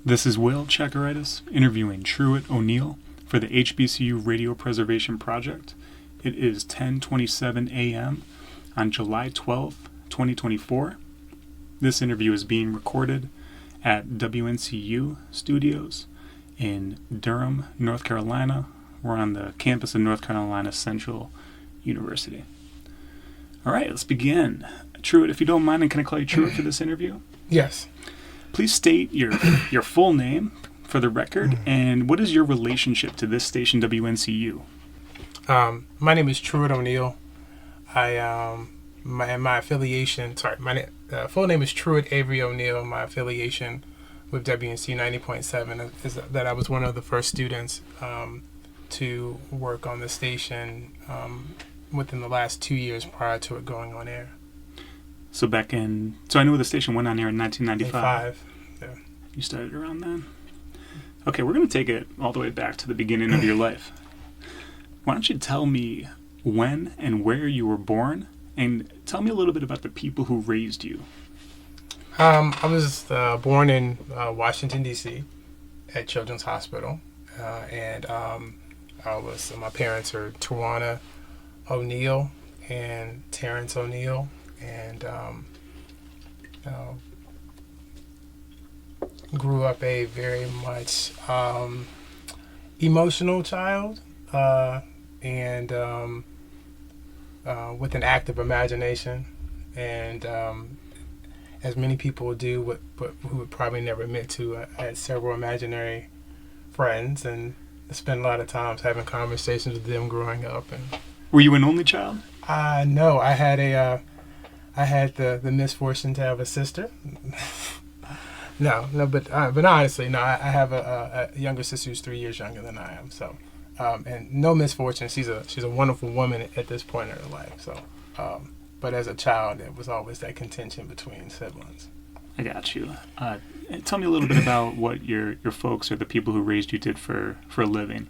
This is Will Tchakirides interviewing Truitt O'Neal for the HBCU Radio Preservation Project. It is 10:27 a.m. on July 12th, 2024. This interview is being recorded at WNCU Studios in Durham, North Carolina. We're on the campus of North Carolina Central University. All right, let's begin. Truitt, if you don't mind, can I call you Truitt for this interview? Yes. Please state your full name for the record, and what is your relationship to this station, WNCU? My name is Truitt O'Neal. My affiliation, my full name is Truitt Avery O'Neal. My affiliation with WNC 90.7 is that I was one of the first students to work on the station within the last 2 years prior to it going on air. So I know the station went on air in 1995. Yeah. You started around then. Okay, we're going to take it all the way back to the beginning of your life. Why don't you tell me when and where you were born, and tell me a little bit about the people who raised you. I was born in Washington, D.C. at Children's Hospital, and my parents are Toana O'Neal and Terence O'Neal, and grew up a very much emotional child, and with an active imagination, and as many people do, who would probably never admit to, I had several imaginary friends, and I spent a lot of times having conversations with them growing up. And were you an only child? No, I had the misfortune to have a sister. But honestly, no. I have a younger sister who's 3 years younger than I am. So, and no misfortune. She's a wonderful woman at this point in her life. So, but as a child, there was always that contention between siblings. I got you. Tell me a little bit about what your folks or the people who raised you did for a living.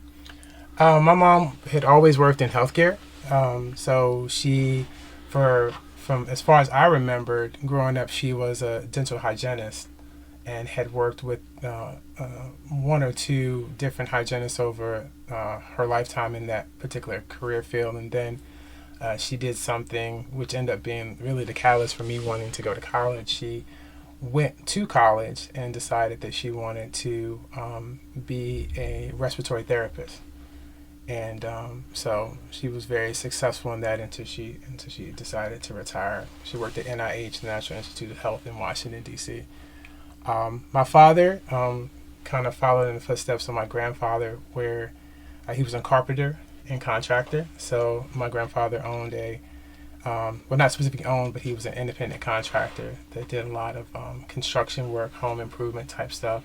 My mom had always worked in healthcare. So she, from as far as I remembered growing up, she was a dental hygienist and had worked with one or two different hygienists over her lifetime in that particular career field. And then she did something which ended up being really the catalyst for me wanting to go to college. She went to college and decided that she wanted to be a respiratory therapist. And so she was very successful in that until she decided to retire. She worked at NIH, the National Institute of Health in Washington, D.C. My father kind of followed in the footsteps of my grandfather, where he was a carpenter and contractor. So my grandfather owned not specifically owned, but he was an independent contractor that did a lot of construction work, home improvement type stuff.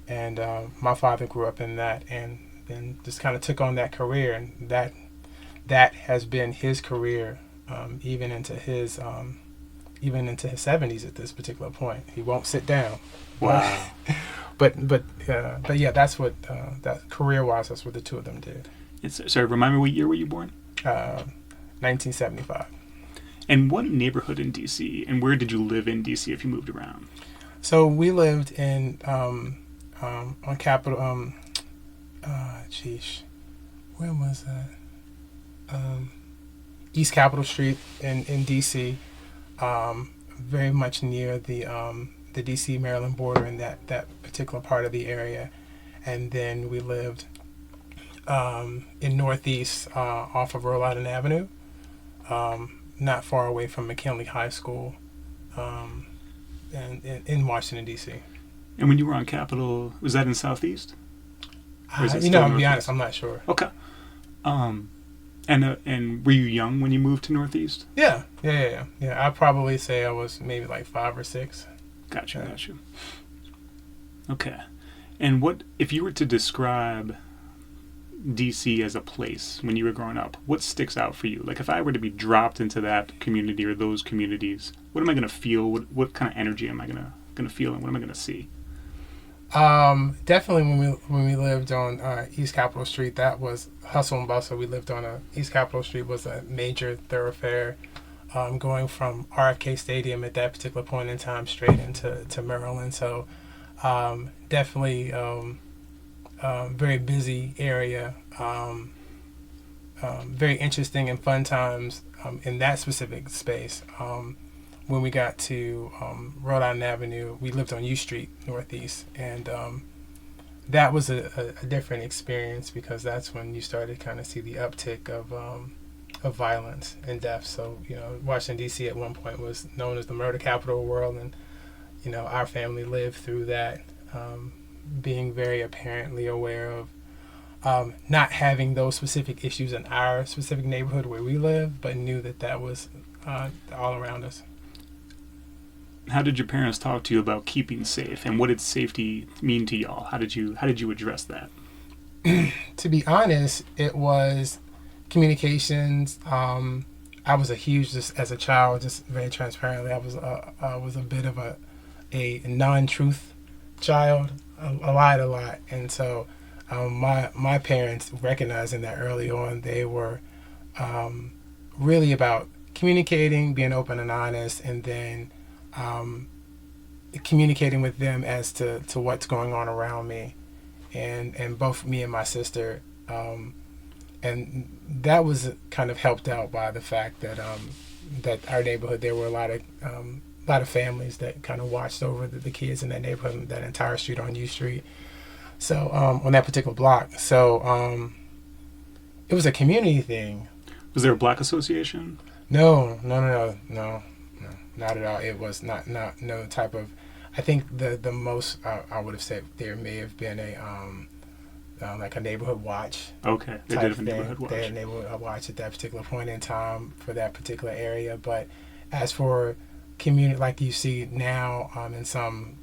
And my father grew up in that and just kind of took on that career, and that has been his career even into his 70s at this particular point. He won't sit down. Wow. but yeah, that's what that career-wise, that's what the two of them did. Sorry, remind me, what year were you born? 1975. And what neighborhood in D.C., and where did you live in D.C. if you moved around? So we lived in on Capitol. Where was that? East Capitol Street in D.C. Very much near the D.C. Maryland border in that particular part of the area, and then we lived in Northeast off of Rhode Island Avenue, not far away from McKinley High School, and in Washington, D.C. And when you were on Capitol, was that in Southeast? To be honest, I'm not sure. Okay. And were you young when you moved to Northeast? Yeah. I'd probably say I was maybe like 5 or 6. Gotcha. Okay. And what, if you were to describe D.C. as a place when you were growing up, what sticks out for you? Like, if I were to be dropped into that community or those communities, what am I going to feel? What kind of energy am I going to feel, and what am I going to see? Definitely when we lived on East Capitol Street, that was hustle and bustle. We lived on East Capitol Street was a major thoroughfare, going from RFK Stadium at that particular point in time straight into Maryland. So Definitely very busy area. Very interesting and fun times in that specific space. When we got to Rhode Island Avenue, we lived on U Street Northeast, and that was a different experience because that's when you started kind of see the uptick of violence and death. So, Washington, D.C. at one point was known as the murder capital of the world, and, our family lived through that, being very apparently aware of not having those specific issues in our specific neighborhood where we live, but knew that was all around us. How did your parents talk to you about keeping safe, and what did safety mean to y'all? How did you address that? To be honest, it was communications. I was just as a child, just very transparently, I was a bit of a non-truth child. I lied a lot, and so my parents, recognizing that early on, they were really about communicating, being open and honest, and then communicating with them as to what's going on around me, and both me and my sister, and that was kind of helped out by the fact that our neighborhood, there were a lot of families that kind of watched over the kids in that neighborhood, that entire street on U Street. So on that particular block, so it was a community thing. Was there a black association? No, not at all. It was not no type of. I think the most I would have said there may have been like a neighborhood watch. Okay, they did have a neighborhood watch. They had a neighborhood watch at that particular point in time for that particular area. But as for community, like you see now in some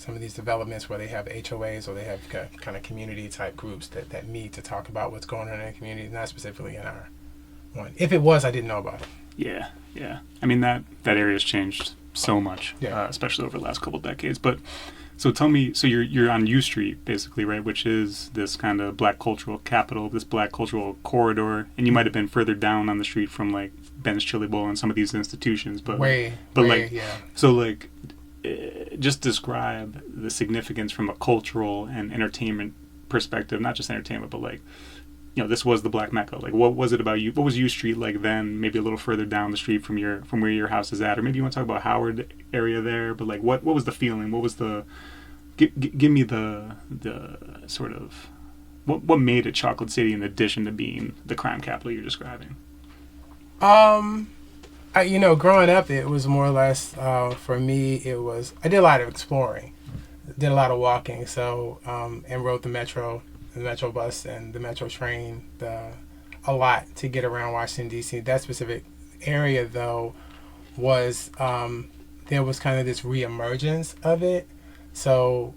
of these developments where they have HOAs or they have kind of community type groups that meet to talk about what's going on in the community, not specifically in our one. If it was, I didn't know about it. Yeah. I mean, that area's changed so much, yeah. Especially over the last couple of decades. But so tell me, so you're on U Street basically, right? Which is this kind of black cultural capital, this black cultural corridor, and you might have been further down on the street from like Ben's Chili Bowl and some of these institutions, but yeah. So like, just describe the significance from a cultural and entertainment perspective, not just entertainment, but like, this was the Black Mecca. Like, what was it about you? What was U Street like then? Maybe a little further down the street from where your house is at, or maybe you want to talk about Howard area there. But like, what was the feeling? What was the give me the sort of what made it Chocolate City in addition to being the crime capital you're describing? Growing up, it was more or less for me. I did a lot of exploring, did a lot of walking. So and rode the metro bus and the metro train a lot to get around Washington, D.C. That specific area, though, was there was kind of this reemergence of it. So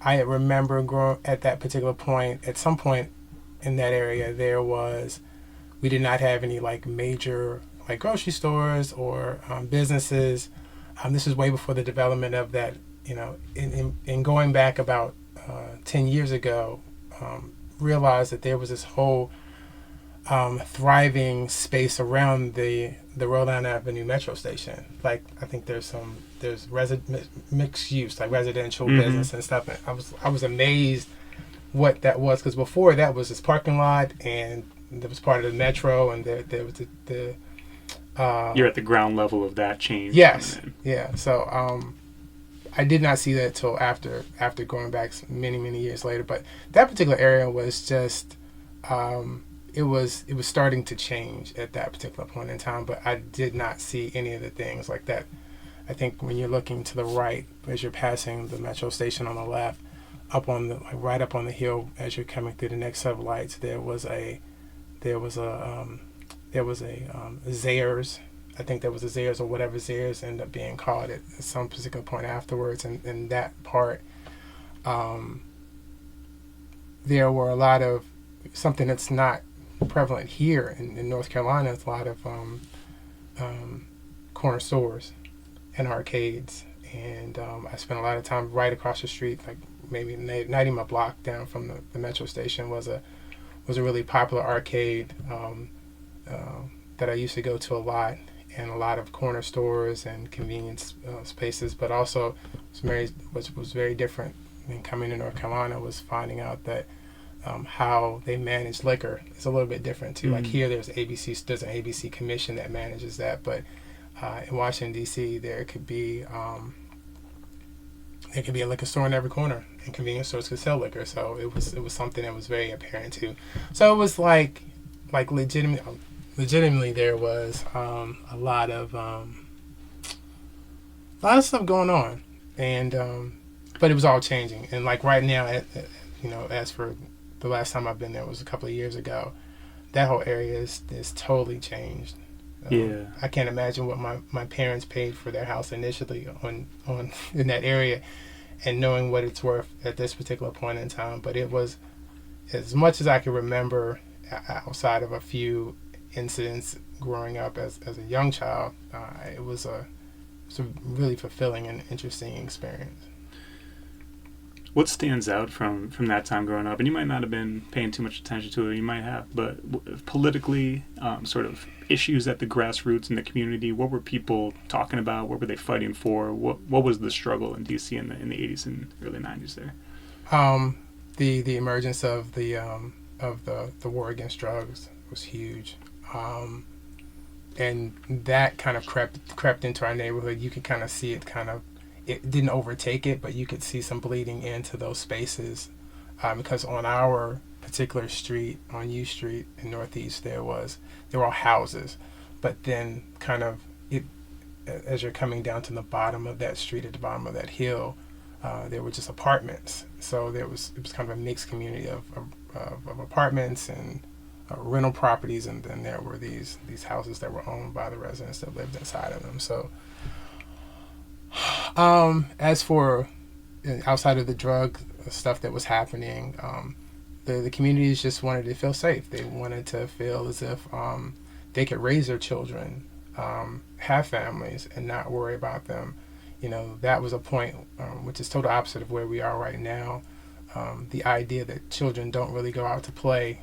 I remember growing at that particular point, at some point in that area, we did not have any like major like grocery stores or businesses. This is way before the development of that, in going back about 10 years ago, realized that there was this whole thriving space around the Rhode Island Avenue metro station. Like, I think there's mixed use, like residential business and stuff. And I was amazed what that was, because before that was this parking lot, and that was part of the metro, and there was the you're at the ground level of that change. Yes, yeah. So I did not see that till after going back many years later. But that particular area was just it was starting to change at that particular point in time. But I did not see any of the things like that. I think when you're looking to the right as you're passing the metro station on the left, right up on the hill as you're coming through the next set of lights, there was a Zayres. I think there was a Zayres or whatever Zayres ended up being called at some particular point afterwards. And that part, there were a lot of something that's not prevalent here in North Carolina. It's a lot of corner stores and arcades. And I spent a lot of time right across the street, like maybe not even a block down from the metro station, was a really popular arcade that I used to go to a lot. and a lot of corner stores and convenience spaces, but also was very different. And coming to North Carolina was finding out that how they manage liquor is a little bit different too. Like here, there's an ABC commission that manages that, but in Washington D.C., there could be a liquor store in every corner, and convenience stores could sell liquor. So it was something that was very apparent too. So it was like legitimately there was a lot of stuff going on, and but it was all changing. And like right now, as for the last time I've been there was a couple of years ago, that whole area is totally changed. Yeah, I can't imagine what my parents paid for their house initially on in that area, and knowing what it's worth at this particular point in time. But it was, as much as I can remember, outside of a few incidents growing up as a young child, it was a really fulfilling and interesting experience. What stands out from that time growing up? And you might not have been paying too much attention to it, you might have, but politically, sort of issues at the grassroots in the community, what were people talking about? What were they fighting for? What was the struggle in D.C. in the 80s and early 90s there? The emergence of the war against drugs was huge. And that kind of crept into our neighborhood. You could kind of see it it didn't overtake it, but you could see some bleeding into those spaces, because on our particular street, on U Street in Northeast, there were all houses, but then kind of as you're coming down to the bottom of that street, at the bottom of that hill, there were just apartments. So it was kind of a mixed community of apartments and rental properties, and then there were these houses that were owned by the residents that lived inside of them. So as for outside of the drug stuff that was happening, the communities just wanted to feel safe. They wanted to feel as if they could raise their children, have families, and not worry about them. That was a point which is total opposite of where we are right now. The idea that children don't really go out to play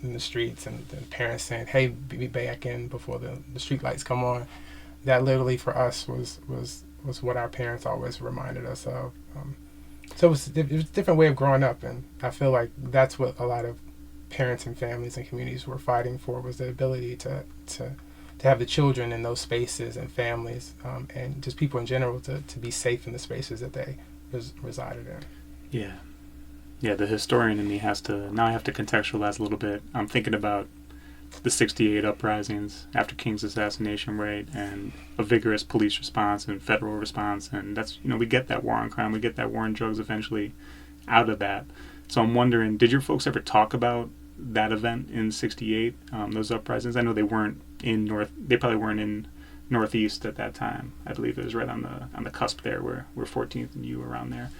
in the streets, and the parents saying, "Hey, be back in before the street lights come on." That literally for us was what our parents always reminded us of. So it was a different way of growing up, and I feel like that's what a lot of parents and families and communities were fighting for, was the ability to have the children in those spaces, and families, and just people in general to be safe in the spaces that they resided in. Yeah, the historian in me I have to contextualize a little bit. I'm thinking about the 68 uprisings after King's assassination, right, and a vigorous police response and federal response, and that's, we get that war on crime, we get that war on drugs eventually out of that. So I'm wondering, did your folks ever talk about that event in 68, those uprisings? I know they probably weren't in Northeast at that time. I believe it was right on the cusp there, where 14th and you were around there.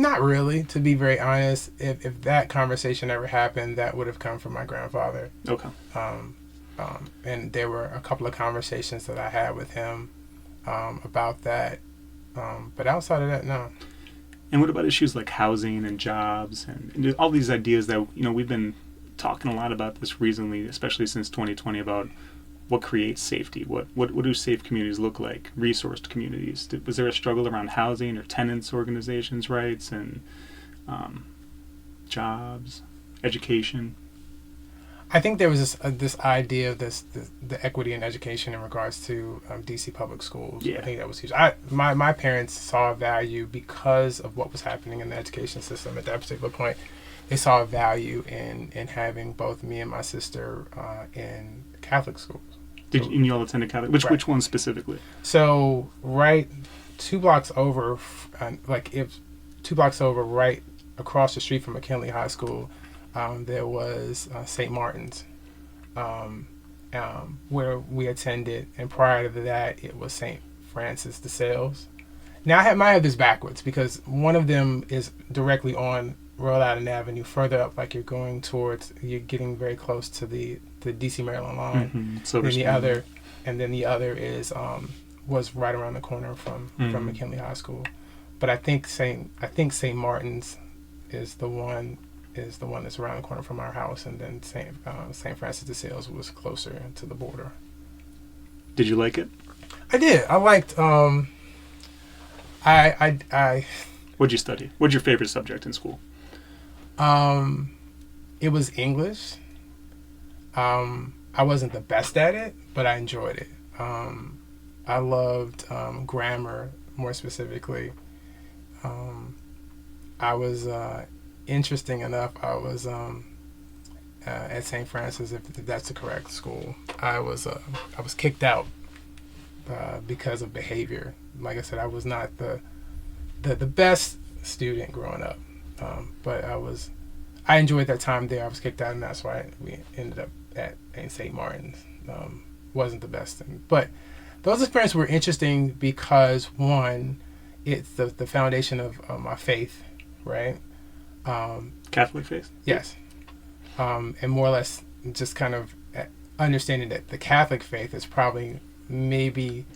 Not really, to be very honest. If that conversation ever happened, that would have come from my grandfather. Okay. And there were a couple of conversations that I had with him about that. But outside of that, no. And what about issues like housing and jobs and all these ideas that, we've been talking a lot about this recently, especially since 2020, about what creates safety? What do safe communities look like? Resourced communities. Was there a struggle around housing or tenants' organizations' rights and jobs, education? I think there was this idea of the equity in education in regards to DC public schools. Yeah. I think that was huge. My parents saw a value because of what was happening in the education system at that particular point. They saw a value in having both me and my sister in Catholic schools. And you all attended Catholic? Which one specifically? So right 2 blocks over, right across the street from McKinley High School, there was St. Martin's, where we attended, and prior to that, it was St. Francis de Sales. Now I might have this backwards, because one of them is directly on Rhode Island Avenue, further up, like you're getting very close to the DC Maryland line. Mm-hmm. Then the other is was right around the corner from McKinley High School. But I think St. Martin's is the one that's around the corner from our house, and then St. Francis de Sales was closer to the border. Did you like it? I did. I liked. I. What'd you study? What's your favorite subject in school? It was English. I wasn't the best at it, but I enjoyed it. I loved grammar, more specifically. I was interesting enough. I was at St. Francis, if that's the correct school. I was kicked out because of behavior. Like I said, I was not the best student growing up, but I enjoyed that time there. I was kicked out, and that's why we ended up at St. Martin's. Wasn't the best thing, but those experiences were interesting because one, it's the foundation of my faith, right? Catholic faith? Yes. And more or less just kind of understanding that the Catholic faith is probably maybe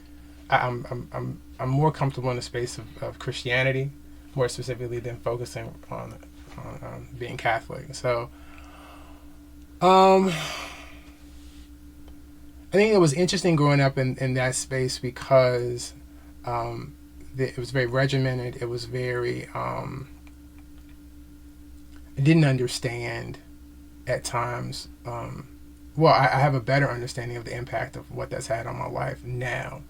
I'm more comfortable in the space of Christianity, more specifically than focusing on being Catholic. So I think it was interesting growing up in that space because it was very regimented. It was very I didn't understand at times. Well, I have a better understanding of the impact of what that's had on my life now,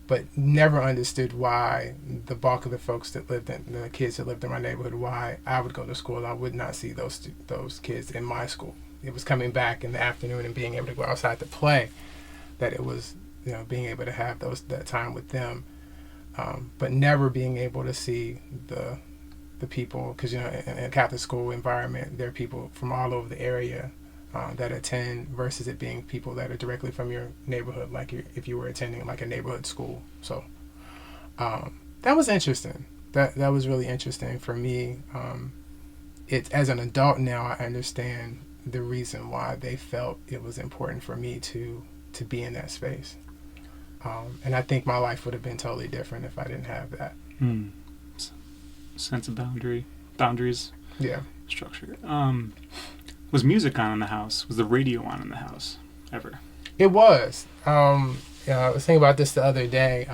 but never understood why the bulk of the folks that lived in, the kids that lived in my neighborhood, why I would go to school and I would not see those kids in my school. It was coming back in the afternoon and being able to go outside to play, that it was, being able to have that time with them, but never being able to see the people, because in a Catholic school environment, there are people from all over the area that attend, versus it being people that are directly from your neighborhood, like if you were attending like a neighborhood school. So that was interesting. That was really interesting for me. As an adult now, I understand the reason why they felt it was important for me to be in that space. And I think my life would have been totally different if I didn't have that. Sense of boundaries. Yeah. Structure. Was music on in the house? Was the radio on in the house ever? It was. I was thinking about this the other day.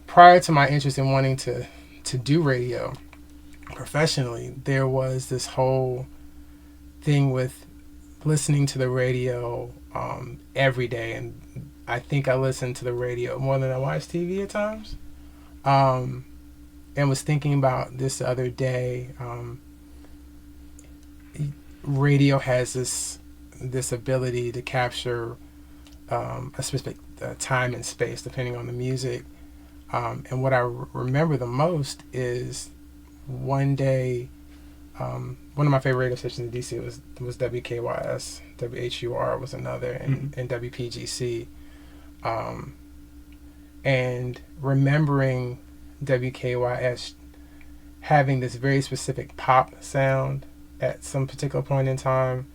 Prior to my interest in wanting to do radio professionally, there was this whole thing with listening to the radio every day, and I think I listened to the radio more than I watched TV at times. And was thinking about this the other day. Radio has this ability to capture a specific time and space depending on the music. And what I remember the most is one day, one of my favorite radio stations in DC was WKYS, WHUR was another, and WPGC. And remembering WKYS having this very specific pop sound at some particular point in time,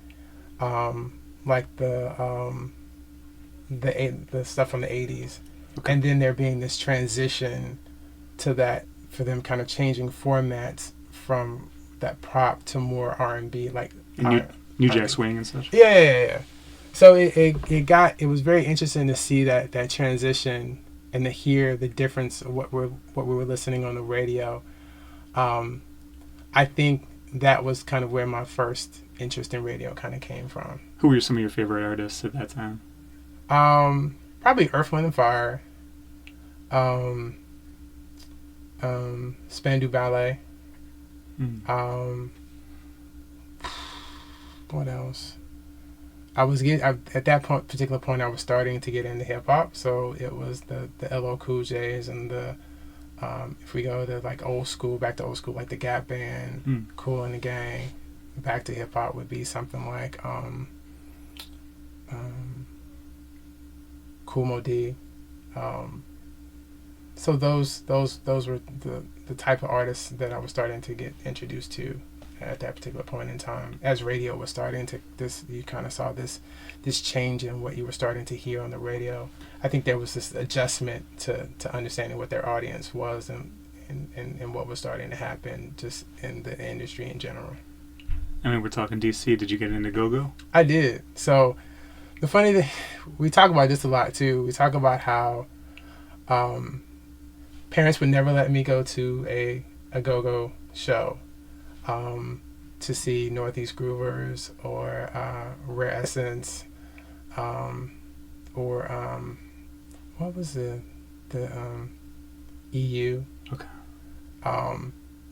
like the stuff from the 80s, okay. And then there being this transition to that, for them kind of changing formats from that pop to more R&B, like New Jack Swing and such. Yeah. So it was very interesting to see that transition and to hear the difference of what we were listening on the radio. I think that was kind of where my first interest in radio kind of came from. Who were some of your favorite artists at that time? Probably Earth, Wind and Fire, Spandau Ballet. What else? At that particular point, I was starting to get into hip hop, so it was the LL Cool J's and the if we go to like back to old school, like the Gap Band, Kool and the Gang. Back to hip hop would be something like Kool Moe Dee. So those were the type of artists that I was starting to get introduced to at that particular point in time. As radio was starting to you kind of saw this change in what you were starting to hear on the radio. I think there was this adjustment to understanding what their audience was and what was starting to happen just in the industry in general. I mean, we're talking DC. Did you get into go-go? I did. So the funny thing, we talk about this a lot too. We talk about how parents would never let me go to a go-go show to see Northeast Groovers or Rare Essence or what was the EU. Okay.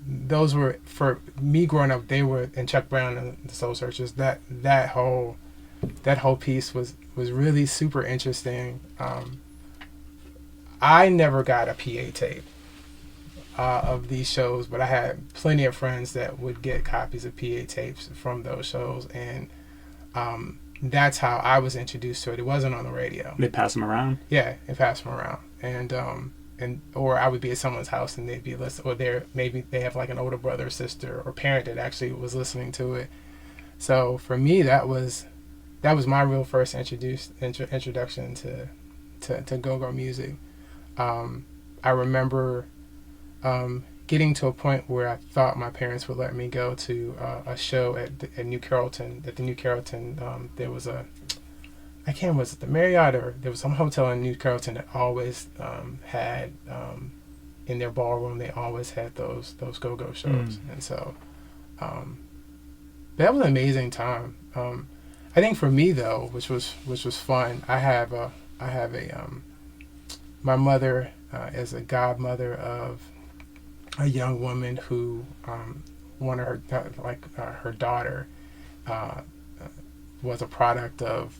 Those were, for me growing up, they were, and Chuck Brown and the Soul Searchers, that whole piece was really super interesting. I never got a PA tape of these shows, but I had plenty of friends that would get copies of PA tapes from those shows, and that's how I was introduced to it. It wasn't on the radio. They pass them around? Yeah, they pass them around. And or I would be at someone's house and they'd be listening, or maybe they have like an older brother or sister or parent that actually was listening to it. So for me, that was my real first introduction to go-go music. I remember getting to a point where I thought my parents would let me go to a show at New Carrollton. At the New Carrollton, there was I can't remember, was it the Marriott, or there was some hotel in New Carrollton that always had in their ballroom, they always had those go-go shows. And so that was an amazing time. I think for me though, which was fun, I have a my mother is a godmother of a young woman who one of her daughter was a product of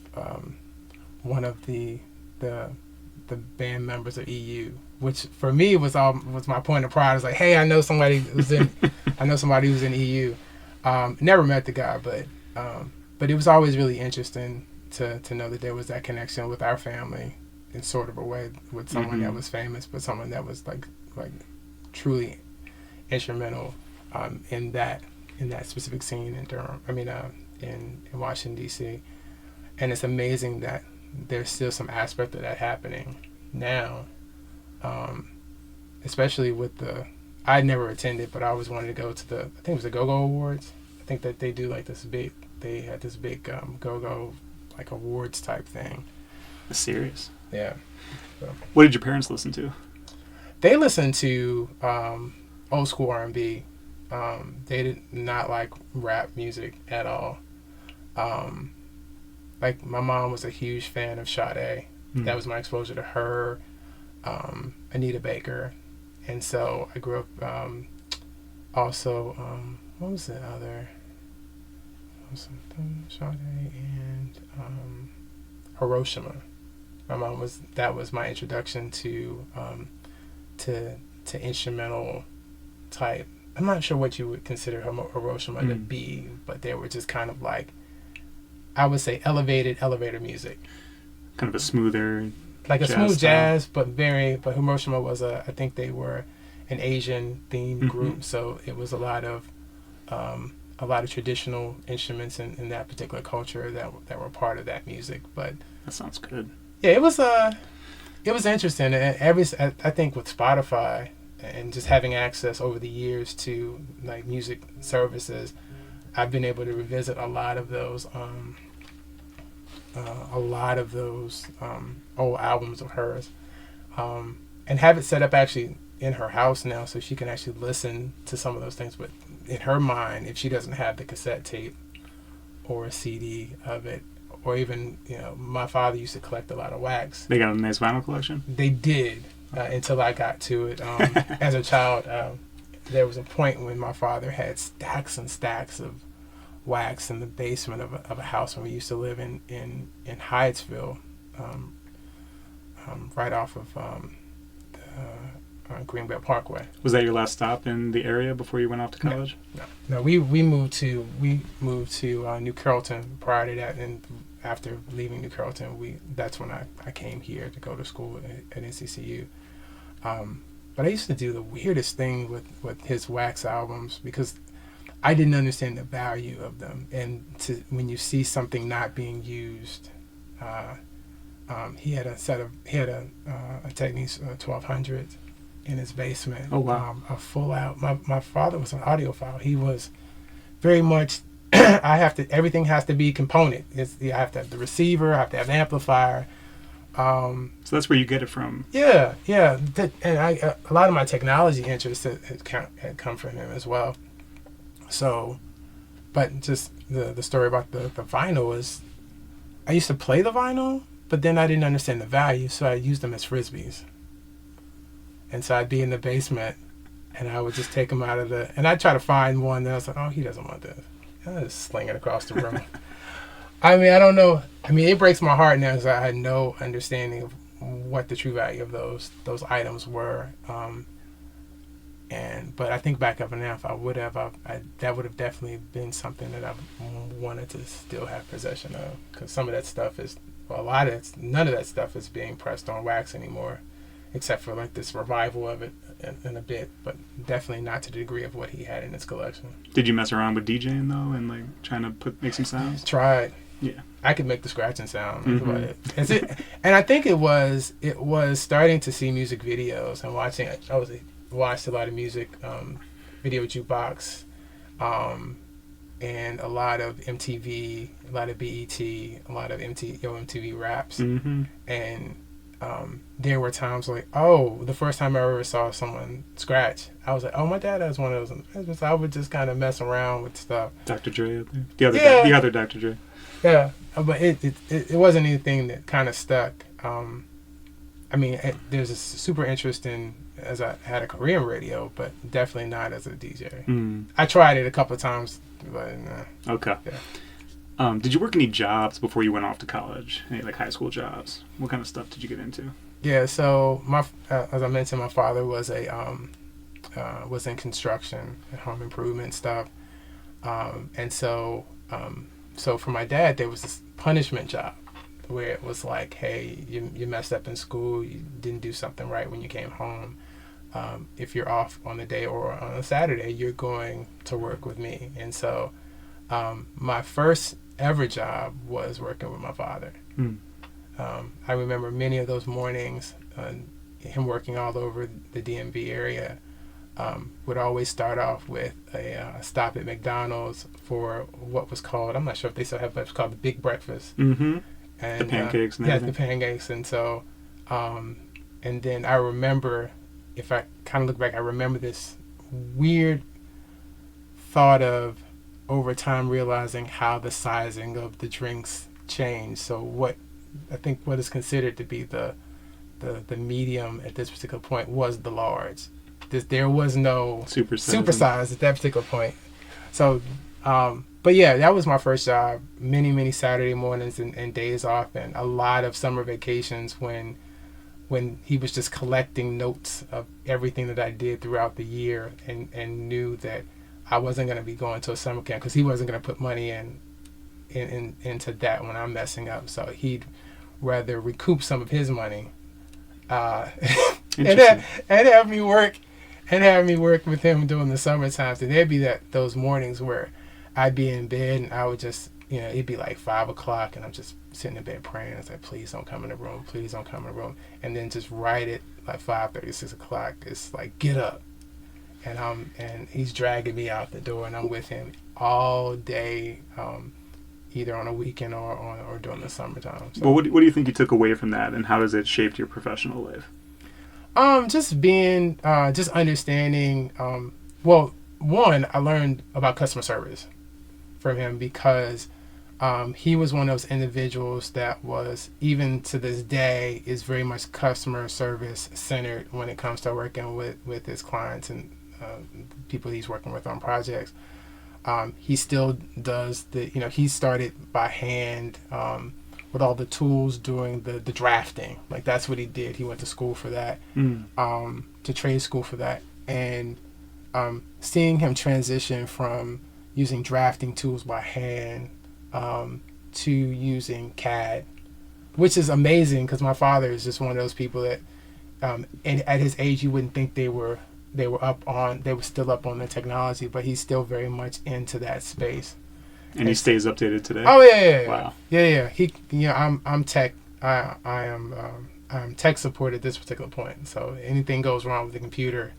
one of the band members of EU, which for me was my point of pride. I was like, hey, I know somebody who's in EU. Never met the guy, but it was always really interesting to know that there was that connection with our family in sort of a way, with someone that was famous, but someone that was like truly instrumental in that specific scene in Durham. I mean, in Washington D.C. And it's amazing that there's still some aspect of that happening now, especially with I never attended, but I always wanted to go to I think it was the Go-Go Awards. I think that they do like they had this big go-go like awards type thing. That's serious. Yeah. So. What did your parents listen to? They listened to old school R&B. They did not like rap music at all. Like my mom was a huge fan of Sade. That was my exposure to her, Anita Baker, and so I grew up also. What was the other? Sade and Hiroshima. My mom that was my introduction to instrumental type. I'm not sure what you would consider Hiroshima to be, but they were just kind of like, I would say elevator music. Kind of a smoother, like a smooth jazz, but Hiroshima was I think they were an Asian themed group, so it was a lot of traditional instruments in that particular culture that were part of that music. But that sounds good. Yeah, it was interesting. And I think with Spotify and just having access over the years to like music services, I've been able to revisit a lot of those old albums of hers, and have it set up actually in her house now, so she can actually listen to some of those things. But in her mind, if she doesn't have the cassette tape or a CD of it, or even, my father used to collect a lot of wax. They got a nice vinyl collection? They did, until I got to it. As a child, there was a point when my father had stacks and stacks of wax in the basement of a house when we used to live in Hyattsville, right off of Greenbelt Parkway. Was that your last stop in the area before you went off to college? No. We moved to New Carrollton prior to that, and after leaving New Carrollton, that's when I came here to go to school at NCCU. But I used to do the weirdest thing with his wax albums, because I didn't understand the value of them. And when you see something not being used, he had a Technics 1200 in his basement. Oh wow! A full out. My father was an audiophile. He was very much everything has to be component. I have to have the receiver, I have to have the amplifier. So that's where you get it from. Yeah. And a lot of my technology interests had come from him as well. So, but just the story about the vinyl is, I used to play the vinyl, but then I didn't understand the value, so I used them as frisbees. And so I'd be in the basement, and I would just take them out of and I'd try to find one that I was like, oh, he doesn't want this. And I'd just sling it across the room. I mean, I don't know. I mean, it breaks my heart now because I had no understanding of what the true value of those items were. But I think back up and now, if I would have, that would have definitely been something that I wanted to still have possession of. Because some of that stuff none of that stuff is being pressed on wax anymore, except for like this revival of it in a bit, but definitely not to the degree of what he had in his collection. Did you mess around with DJing though, and like trying to make some sounds? Tried. Yeah, I could make the scratching sound. That's about it. And I think it was starting to see music videos and watching. I watched a lot of music, video jukebox, and a lot of MTV, a lot of BET, a lot of MTV raps, and there were times like, the first time I ever saw someone scratch, I was like, oh, my dad has one of those. I would just kind of mess around with stuff. Dr. Dre up there, the other Dr. Dre. Yeah, but it wasn't anything that kind of stuck. I mean, there's a super interest in, as I had a career in radio, but definitely not as a DJ. I tried it a couple of times, but nah. Okay. Yeah. Did you work any jobs before you went off to college? Any like high school jobs? What kind of stuff did you get into? Yeah, so as I mentioned, my father was was in construction and home improvement stuff, and so for my dad, there was this punishment job where it was like, hey, you messed up in school, you didn't do something right when you came home. If you're off on a day or on a Saturday, you're going to work with me. And so my first ever job was working with my father. I remember many of those mornings, him working all over the DMV area, would always start off with a stop at McDonald's for what was called, I'm not sure if they still have, but it's called the Big Breakfast. And, the pancakes. And everything. The pancakes. And so, and then I remember, if I kind of look back, I remember this weird thought of over time realizing how the sizing of the drinks changed. So what is considered to be the medium at this particular point was the large. There was no super size at that particular point. So, but yeah, that was my first job. Many Saturday mornings and days off, and a lot of summer vacations when he was just collecting notes of everything that I did throughout the year, and knew that I wasn't going to be going to a summer camp because he wasn't going to put money into that when I'm messing up. So he'd rather recoup some of his money and have me work with him during the summer times. And there'd be those mornings where I'd be in bed and I would just, it'd be like 5 o'clock and I'm just sitting in bed praying. It's like, please don't come in the room. Please don't come in the room. And then just right at like 5:30, 6 o'clock, it's like, get up. And he's dragging me out the door and I'm with him all day, either on a weekend or during the summertime. So, well, what do you think you took away from that, and how has it shaped your professional life? Just being, just understanding, well, one, I learned about customer service from him because he was one of those individuals that was, even to this day, is very much customer service centered when it comes to working with his clients and people he's working with on projects. He still does he started by hand with all the tools doing the drafting. Like, that's what he did. He went to school for that, to trade school for that. And seeing him transition from using drafting tools by hand to using CAD, which is amazing because my father is just one of those people that, and at his age, you wouldn't think they were still up on the technology, but he's still very much into that space. And he stays updated today? Oh yeah. Wow. Yeah. I'm tech. I'm tech support at this particular point. So anything goes wrong with the computer,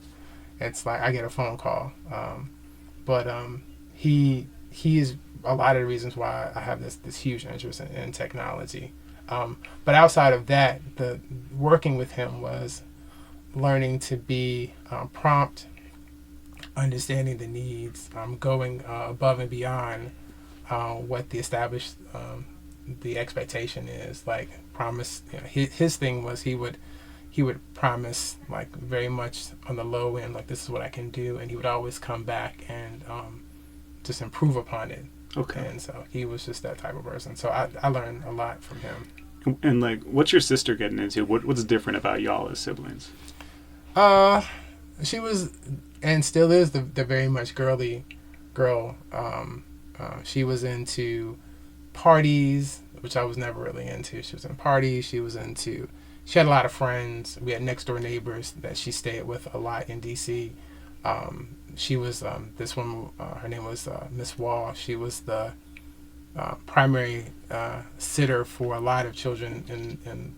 it's like I get a phone call. But he he's a lot of the reasons why I have this huge interest in technology. But outside of that, the working with him was learning to be prompt, understanding the needs, going above and beyond what the established the expectation is. Like promise, his thing was he would promise like very much on the low end, like this is what I can do, and he would always come back and just improve upon it. Okay. And so he was just that type of person. So I learned a lot from him. And like, what's your sister getting into? What's different about y'all as siblings? She was and still is the very much girly girl. She was into parties, which I was never really into. She was in parties. She had a lot of friends. We had next door neighbors that she stayed with a lot in DC. She was this one. Her name was Miss Wall. She was the primary sitter for a lot of children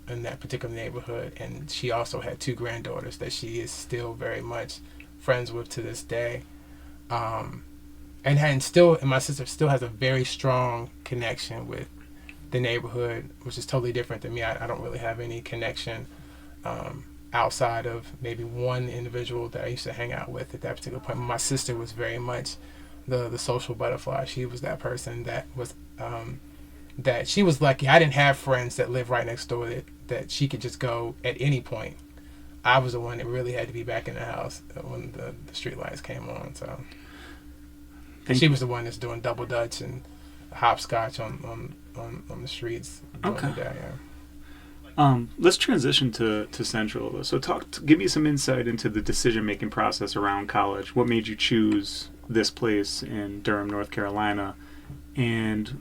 in that particular neighborhood, and she also had 2 granddaughters that she is still very much friends with to this day. And my sister still has a very strong connection with the neighborhood, which is totally different than me. I don't really have any connection outside of maybe one individual that I used to hang out with at that particular point. My sister was very much the social butterfly. She was that person that was that she was lucky. I didn't have friends that lived right next door that she could just go at any point. I was the one that really had to be back in the house when the street lights came on. So she was the one that's doing double dutch and hopscotch on the streets. Okay. Day, yeah. Let's transition to Central. So give me some insight into the decision-making process around college. What made you choose this place in Durham, North Carolina, and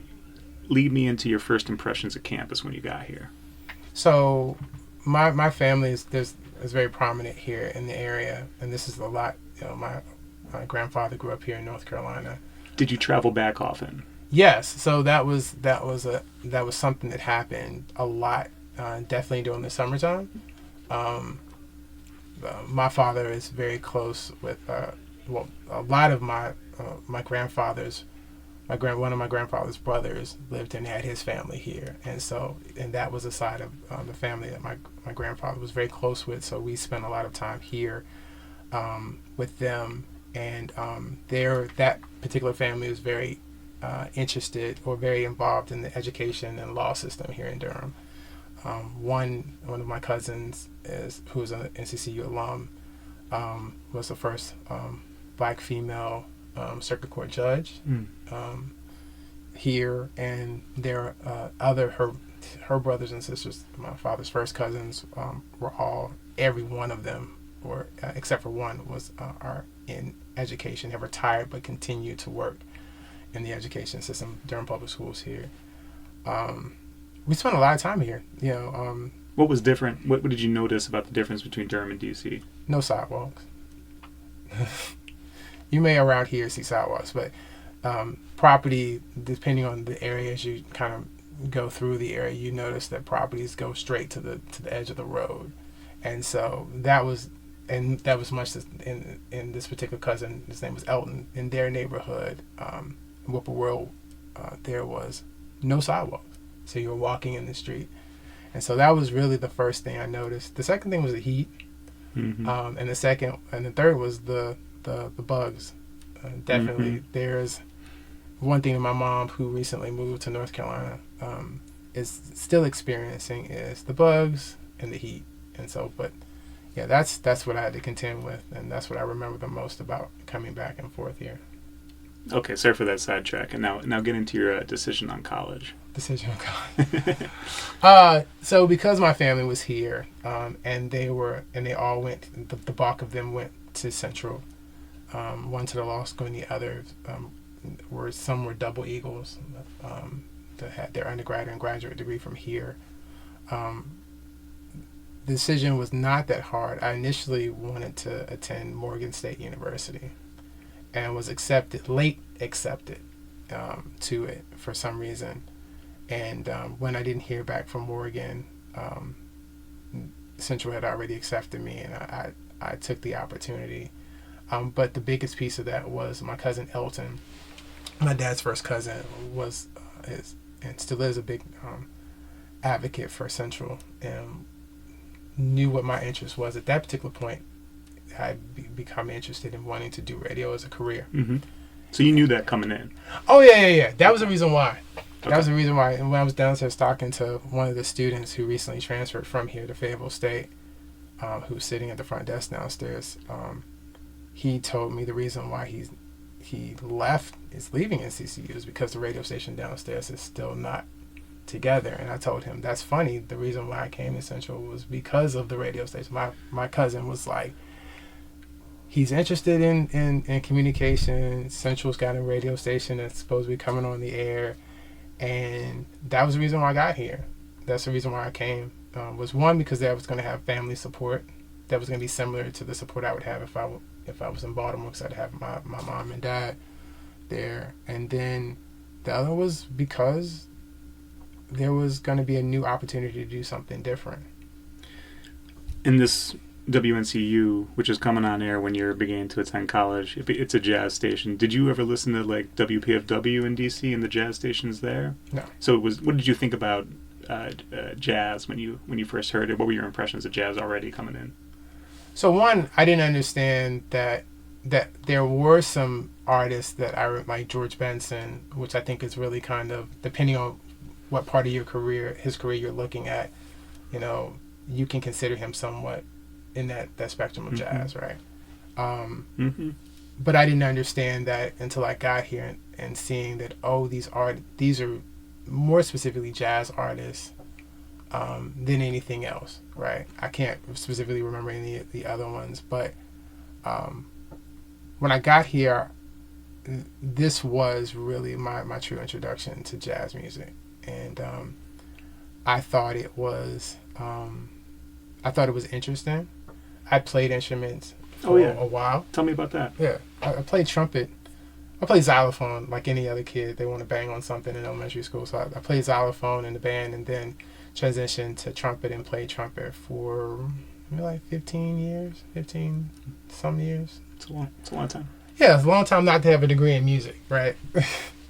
lead me into your first impressions of campus when you got here. So my family is very prominent here in the area, and this is a lot. My grandfather grew up here in North Carolina. Did you travel back often? Yes. So that was something that happened a lot. Definitely during the summertime. My father is very close with a lot of my grandfathers. One of my grandfather's brothers lived and had his family here, and that was a side of the family that my grandfather was very close with. So we spent a lot of time here with them, and that particular family was very interested or very involved in the education and law system here in Durham. One of my cousins who's an NCCU alum was the first black female circuit court judge here, and there are her brothers and sisters. My father's first cousins every one of them were except for one are in education, have retired but continue to work in the education system, Durham Public Schools here. We spent a lot of time here. What was different? What did you notice about the difference between Durham and DC? No sidewalks. You may around here see sidewalks, but property, depending on the areas you kind of go through the area, you notice that properties go straight to the edge of the road, and so that was much in this particular cousin. His name was Elton. In their neighborhood, Whippoorwill, there was no sidewalks. So you were walking in the street. And so that was really the first thing I noticed. The second thing was the heat. Mm-hmm. And the third was the bugs. Definitely. Mm-hmm. There's one thing that my mom, who recently moved to North Carolina, is still experiencing is the bugs and the heat. And so, but yeah, that's what I had to contend with. And that's what I remember the most about coming back and forth here. Okay, sorry for that sidetrack. And now get into your decision on college. So because my family was here, and they all went, the bulk of them went to Central, one to the law school and the others some were double eagles that had their undergraduate and graduate degree from here. The decision was not that hard. I initially wanted to attend Morgan State University and was late accepted to it for some reason. And when I didn't hear back from Morgan, Central had already accepted me, and I took the opportunity. But the biggest piece of that was my cousin Elton my dad's first cousin was and still is a big advocate for Central, and knew what my interest was at that particular point. I'd become interested in wanting to do radio as a career. Mm-hmm. So you knew that coming in? Oh, yeah. That was the reason why. Okay. That was the reason why. And when I was downstairs talking to one of the students who recently transferred from here to Fayetteville State, who was sitting at the front desk downstairs, he told me the reason why he is leaving NCCU is because the radio station downstairs is still not together. And I told him, that's funny. The reason why I came to Central was because of the radio station. My cousin was like, he's interested in communication. Central's got a radio station that's supposed to be coming on the air. And that was the reason why I got here. That's the reason why I came. Was one, because I was going to have family support that was going to be similar to the support I would have if I was in Baltimore, because I'd have my mom and dad there. And then the other was because there was going to be a new opportunity to do something different. In this WNCU, which is coming on air when you're beginning to attend college, it's a jazz station. Did you ever listen to like WPFW in DC and the jazz stations there? No. So what did you think about jazz when you first heard it? What were your impressions of jazz already coming in? So one, I didn't understand that there were some artists that like George Benson, which I think is really kind of, depending on what part of his career you're looking at, you can consider him somewhat in that spectrum of jazz, right? But I didn't understand that until I got here and seeing that, these are more specifically jazz artists than anything else, right? I can't specifically remember any of the other ones, but when I got here, this was really my true introduction to jazz music, and I thought it was interesting. I played instruments for a while. Tell me about that. Yeah, I played trumpet. I played xylophone like any other kid. They want to bang on something in elementary school. So I played xylophone in the band, and then transitioned to trumpet and played trumpet for like 15 some years. It's a long time. Yeah, it's a long time not to have a degree in music, right?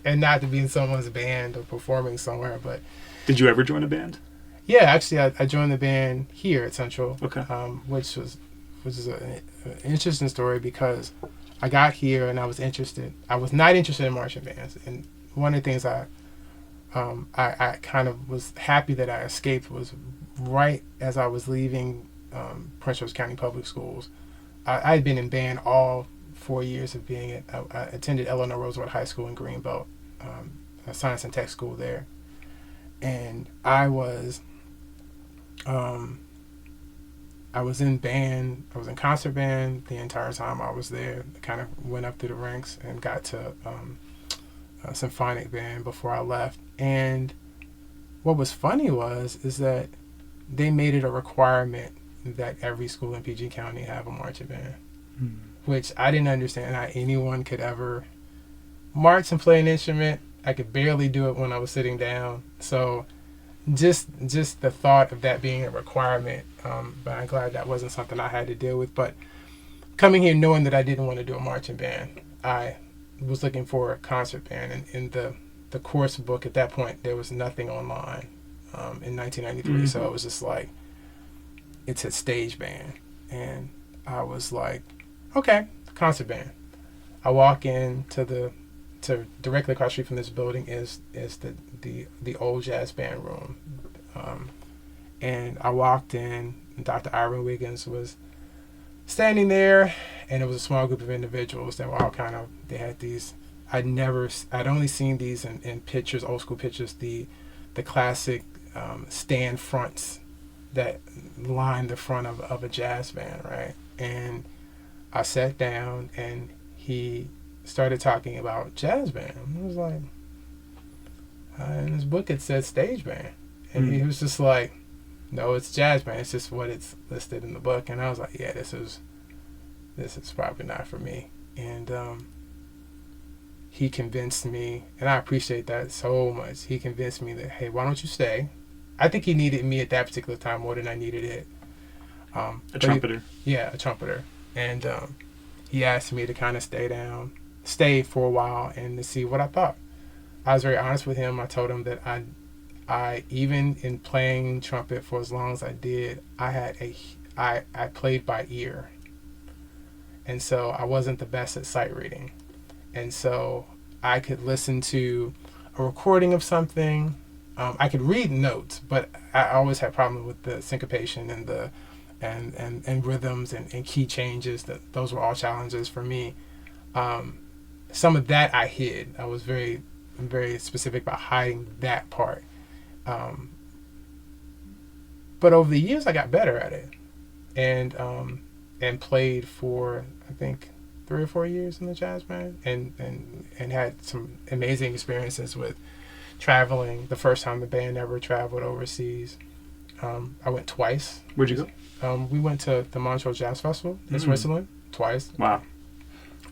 And not to be in someone's band or performing somewhere. But did you ever join a band? Yeah, actually, I joined the band here at Central. Okay. Which is an interesting story, because I got here and I was not interested in marching bands. And one of the things I kind of was happy that I escaped was right as I was leaving Prince George's County Public Schools. I had been in band all 4 years of being I attended Eleanor Roosevelt High School in Greenbelt, a science and tech school there. And I was in band. I was in concert band the entire time I was there. I kind of went up through the ranks and got to symphonic band before I left. And what was funny is that they made it a requirement that every school in PG County have a marching band, which I didn't understand how anyone could ever march and play an instrument. I could barely do it when I was sitting down. So just the thought of that being a requirement, but I'm glad that wasn't something I had to deal with. But coming here knowing that I didn't want to do a marching band, I was looking for a concert band. And in the course book at that point, there was nothing online in 1993. So it was just like, it's a stage band. And I was like, okay, concert band. I walk in to directly across the street from this building is the old jazz band room. And I walked in, and Dr. Irene Wiggins was standing there, and it was a small group of individuals that were all they had these, I'd only seen these in pictures, old school pictures, the classic stand fronts that line the front of a jazz band, right? And I sat down, and he started talking about jazz band. I was like, in his book it said stage band. And he was just like, no, it's jazz band. It's just what it's listed in the book. And I was like, yeah, this is probably not for me. And he convinced me, and I appreciate that so much. He convinced me that, hey, why don't you stay? I think he needed me at that particular time more than I needed it. A trumpeter. A trumpeter. And he asked me to kind of stay stay for a while and to see what I thought. I was very honest with him. I told him that I even in playing trumpet for as long as I did, I played by ear, and so I wasn't the best at sight reading, and so I could listen to a recording of something. I could read notes, but I always had problems with the syncopation and the and rhythms and key changes. Those were all challenges for me. Some of that I hid. I was very specific about hiding that part. But over the years, I got better at it, and played for I think 3 or 4 years in the jazz band, and had some amazing experiences with traveling. The first time the band ever traveled overseas, I went twice. Where'd you go? We went to the Montreux Jazz Festival in Switzerland twice. Wow.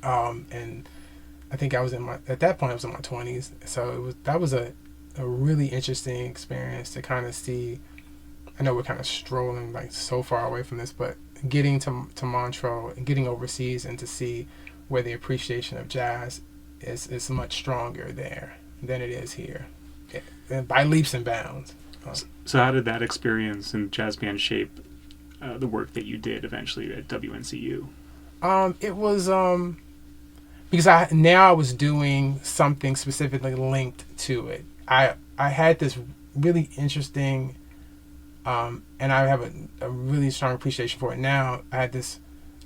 And I think at that point I was in my 20s, so that was a really interesting experience to kind of see. I know we're kind of strolling like so far away from this, but getting to Montreux and getting overseas and to see where the appreciation of jazz is much stronger there than it is here, and by leaps and bounds. So how did that experience in jazz band shape the work that you did eventually at WNCU? It was because I was doing something specifically linked to it. I had this really interesting, and I have a really strong appreciation for it now. I had this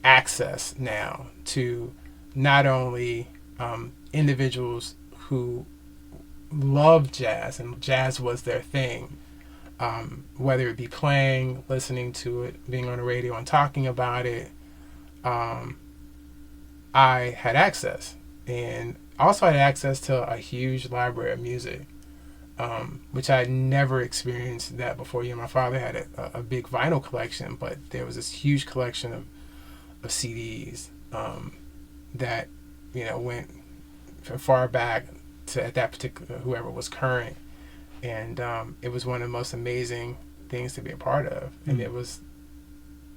access now to not only individuals who loved jazz and jazz was their thing, whether it be playing, listening to it, being on the radio and talking about it. I had access, and also had access to a huge library of music, which I had never experienced that before. My father had a big vinyl collection, but there was this huge collection of CDs that went from far back to at that particular whoever was current, and it was one of the most amazing things to be a part of. And it was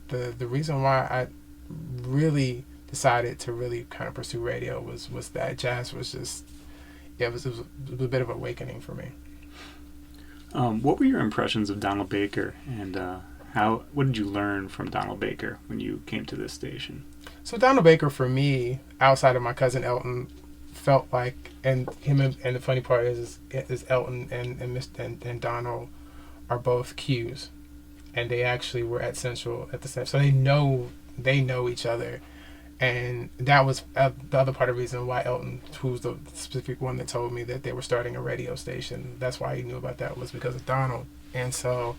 the reason why I really decided to really kind of pursue radio was that jazz was just it was a bit of an awakening for me. What were your impressions of Donald Baker, and what did you learn from Donald Baker when you came to this station? So Donald Baker, for me, outside of my cousin Elton, felt like, and the funny part is Elton and Donald are both Qs, and they actually were at Central at the same, so they know each other. And that was the other part of the reason why Elton, who's the specific one that told me that they were starting a radio station, that's why he knew about that, was because of Donald. And so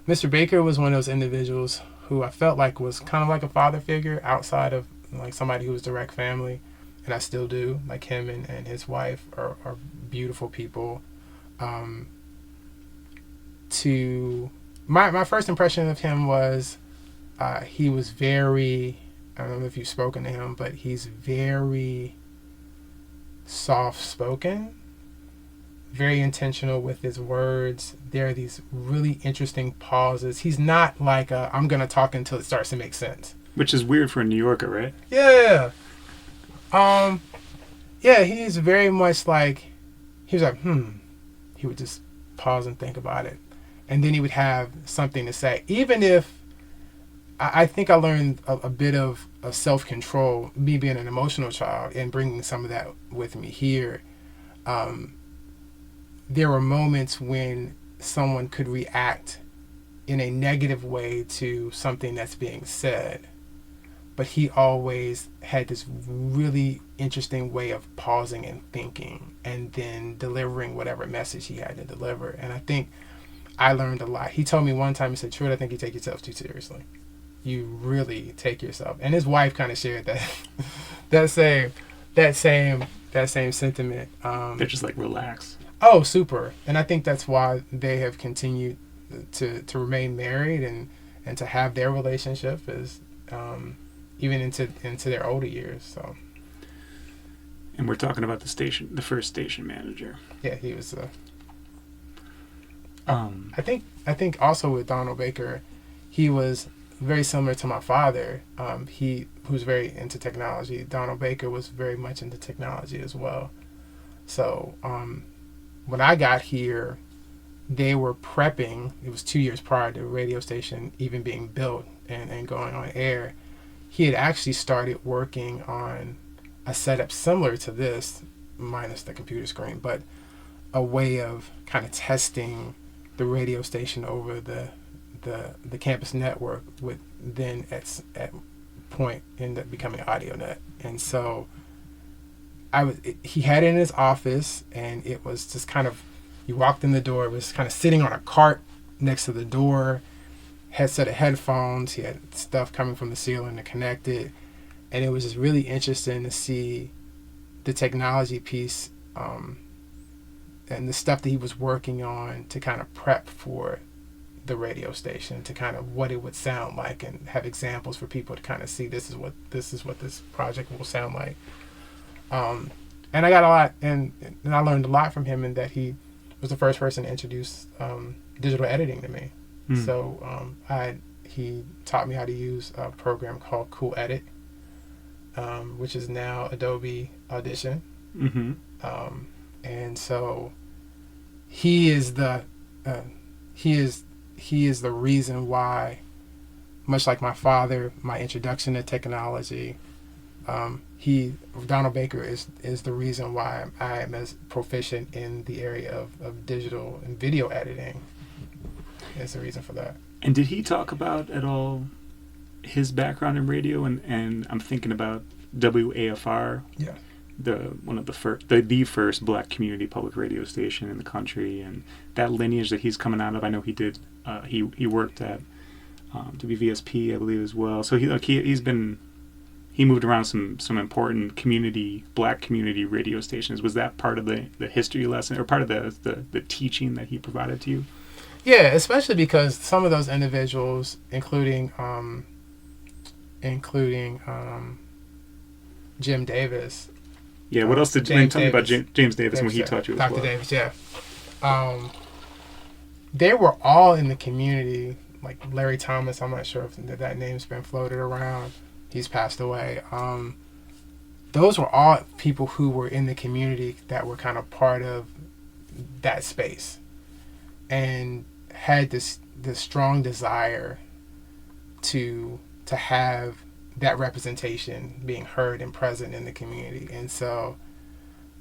Mr. Baker was one of those individuals who I felt like was kind of like a father figure outside of like somebody who was direct family. And I still do. Like him and his wife are beautiful people. My first impression of him was he was very, I don't know if you've spoken to him, but he's very soft-spoken, very intentional with his words. There are these really interesting pauses. He's not like I'm going to talk until it starts to make sense. Which is weird for a New Yorker, right? Yeah. Yeah, he's very much like, he was like, He would just pause and think about it. And then he would have something to say. Even if, I think I learned a bit of self-control, me being an emotional child and bringing some of that with me here. There were moments when someone could react in a negative way to something that's being said, but he always had this really interesting way of pausing and thinking and then delivering whatever message he had to deliver. And I think I learned a lot. He told me one time, he said, "Truitt, I think you take yourself too seriously. You really take yourself." And his wife kind of shared that same sentiment. They're just like, relax. Oh, super. And I think that's why they have continued to remain married and to have their relationship is even into their older years. So. And we're talking about the first station manager. Yeah, he was. I think also with Donald Baker, he was very similar to my father. He who's very into technology. Donald Baker was very much into technology as well. So when I got here, they were prepping. It was 2 years prior to the radio station even being built and going on air. He had actually started working on a setup similar to this, minus the computer screen, but a way of kind of testing the radio station over the campus network, with then at point end up becoming AudioNet. And so he had it in his office, and it was just kind of, you walked in the door, it was kind of sitting on a cart next to the door, had set of headphones, he had stuff coming from the ceiling to connect it, and it was just really interesting to see the technology piece and the stuff that he was working on to kind of prep for the radio station, to kind of what it would sound like, and have examples for people to kind of see this is what this project will sound like. And I got a lot, and I learned a lot from him, in that he was the first person to introduce digital editing to me. So he taught me how to use a program called Cool Edit, which is now Adobe Audition. And so he is the reason why, much like my father, my introduction to technology, Donald Baker is the reason why I am as proficient in the area of digital and video editing. Is the reason for that. And did he talk about at all his background in radio? And I'm thinking about WAFR. Yeah. The first Black community public radio station in the country, and that lineage that he's coming out of. I know he did. He worked at WVSP, I believe, as well. So he moved around some important Black community radio stations. Was that part of the history lesson, or part of the teaching that he provided to you? Yeah, especially because some of those individuals, including Jim Davis. Yeah, what else did you tell me about James Davis when he taught you as Dr. well? Davis, yeah. They were all in the community, like Larry Thomas. I'm not sure if that name's been floated around. He's passed away. Those were all people who were in the community that were kind of part of that space, and had this strong desire to have that representation being heard and present in the community. And so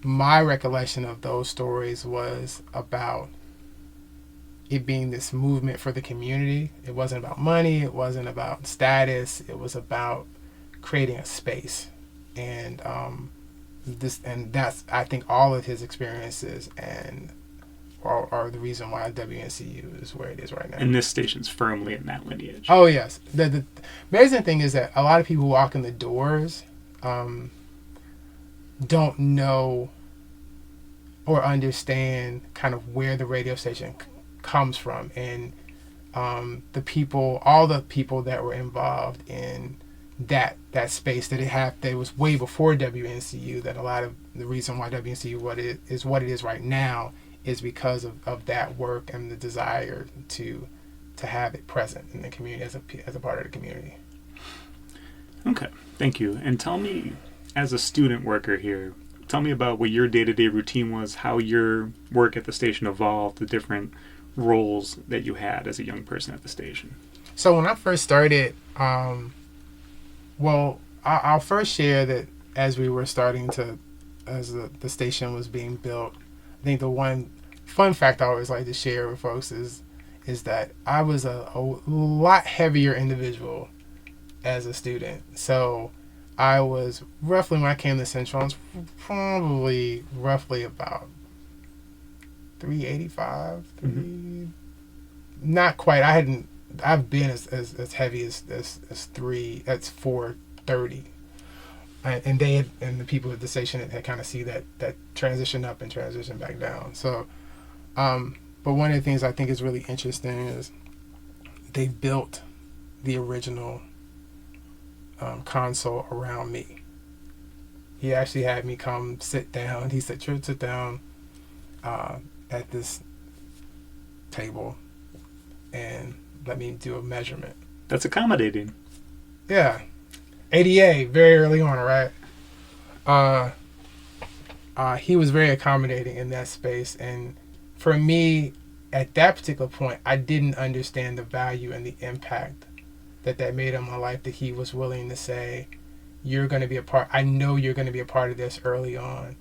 my recollection of those stories was about it being this movement for the community. It wasn't about money, it wasn't about status, it was about creating a space. And that's, I think, all of his experiences are the reason why WNCU is where it is right now. And this station's firmly in that lineage. Oh, yes. The amazing thing is that a lot of people who walk in the doors don't know or understand kind of where the radio station comes from. And all the people that were involved in that space that was way before WNCU, that a lot of the reason why WNCU what it is right now is because of that work and the desire to have it present in the community as a part of the community. Okay, thank you. And tell me, as a student worker here, tell me about what your day-to-day routine was, how your work at the station evolved, the different roles that you had as a young person at the station. So when I first started, I'll first share that as we were starting as the station was being built, I think the one fun fact I always like to share with folks is that I was a lot heavier individual as a student. So I was roughly, when I came to Central, I was probably roughly about 385, not quite. I've been as heavy as 430. And the people at the station had kind of see that transition up and transition back down. So, but one of the things I think is really interesting is they built the original console around me. He actually had me come sit down. He said, "Truitt, sit down at this table and let me do a measurement." That's accommodating. Yeah. ADA, very early on, right? He was very accommodating in that space. And for me, at that particular point, I didn't understand the value and the impact that made on my life, that he was willing to say, you're going to be a part, I know you're going to be a part of this early on.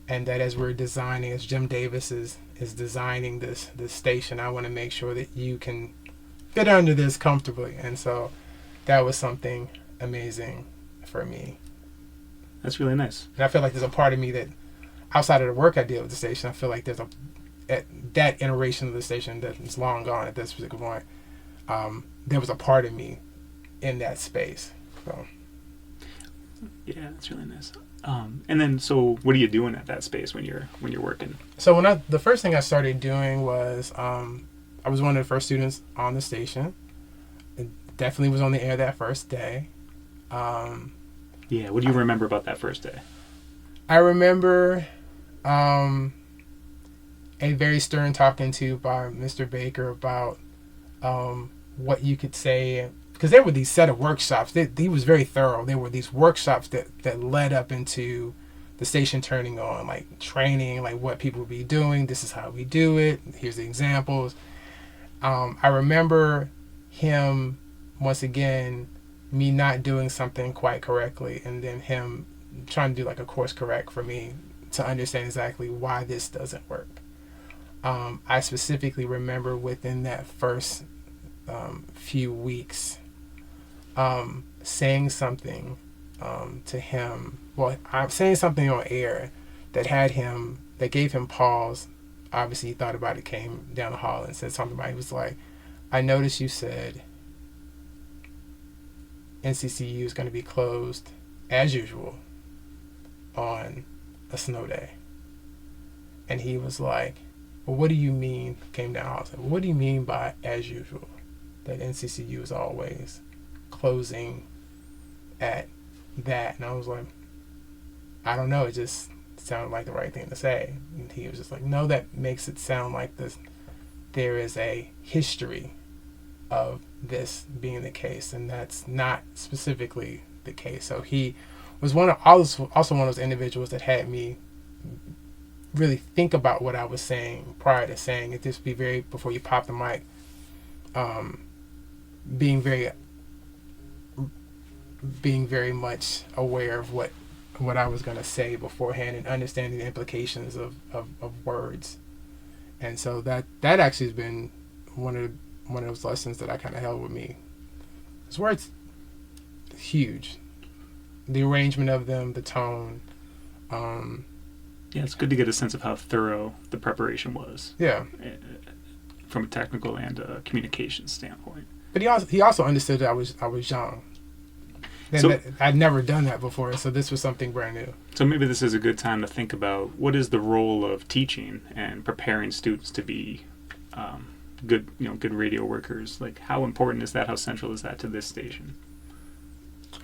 And that as we're designing, as Jim Davis is designing this station, I want to make sure that you can fit under this comfortably. And so that was something amazing for me. That's really nice. And I feel like there's a part of me that, outside of the work I did with the station, I feel like there's at that iteration of the station that is long gone at this particular point, there was a part of me in that space. So. Yeah, that's really nice. And then, so what are you doing at that space when you're working? So the first thing I started doing was, I was one of the first students on the station. It definitely was on the air that first day. Yeah, what do you remember about that first day? I remember a very stern talking to by Mr. Baker about what you could say, because there were these set of workshops. He was very thorough. There were these workshops that led up into the station turning on, like training, like what people would be doing. This is how we do it. Here's the examples. I remember him, once again, me not doing something quite correctly, and then him trying to do like a course correct for me to understand exactly why this doesn't work. I specifically remember within that first few weeks saying something to him. Well, I'm saying something on air that gave him pause. Obviously, he thought about it, came down the hall and said something about it. He was like, I noticed you said NCCU is going to be closed as usual on a snow day. And he was like, well, what do you mean? Came down the hall and said, well, what do you mean by as usual? That NCCU is always closing at that. And I was like, I don't know, it just sounded like the right thing to say. And he was just like, no, that makes it sound like there is a history of this being the case, and that's not specifically the case. So he was also one of those individuals that had me really think about what I was saying prior to saying it. Just be very, before you pop the mic, being very much aware of what I was going to say beforehand, and understanding the implications of words. And so that actually has been one of those lessons that I kind of held with me. His words, huge. The arrangement of them, the tone. Yeah, it's good to get a sense of how thorough the preparation was. Yeah. From a technical and a communication standpoint. But he also understood that I was young. So, I'd never done that before, so this was something brand new. So maybe this is a good time to think about what is the role of teaching and preparing students to be good radio workers. Like, how important is that? How central is that to this station?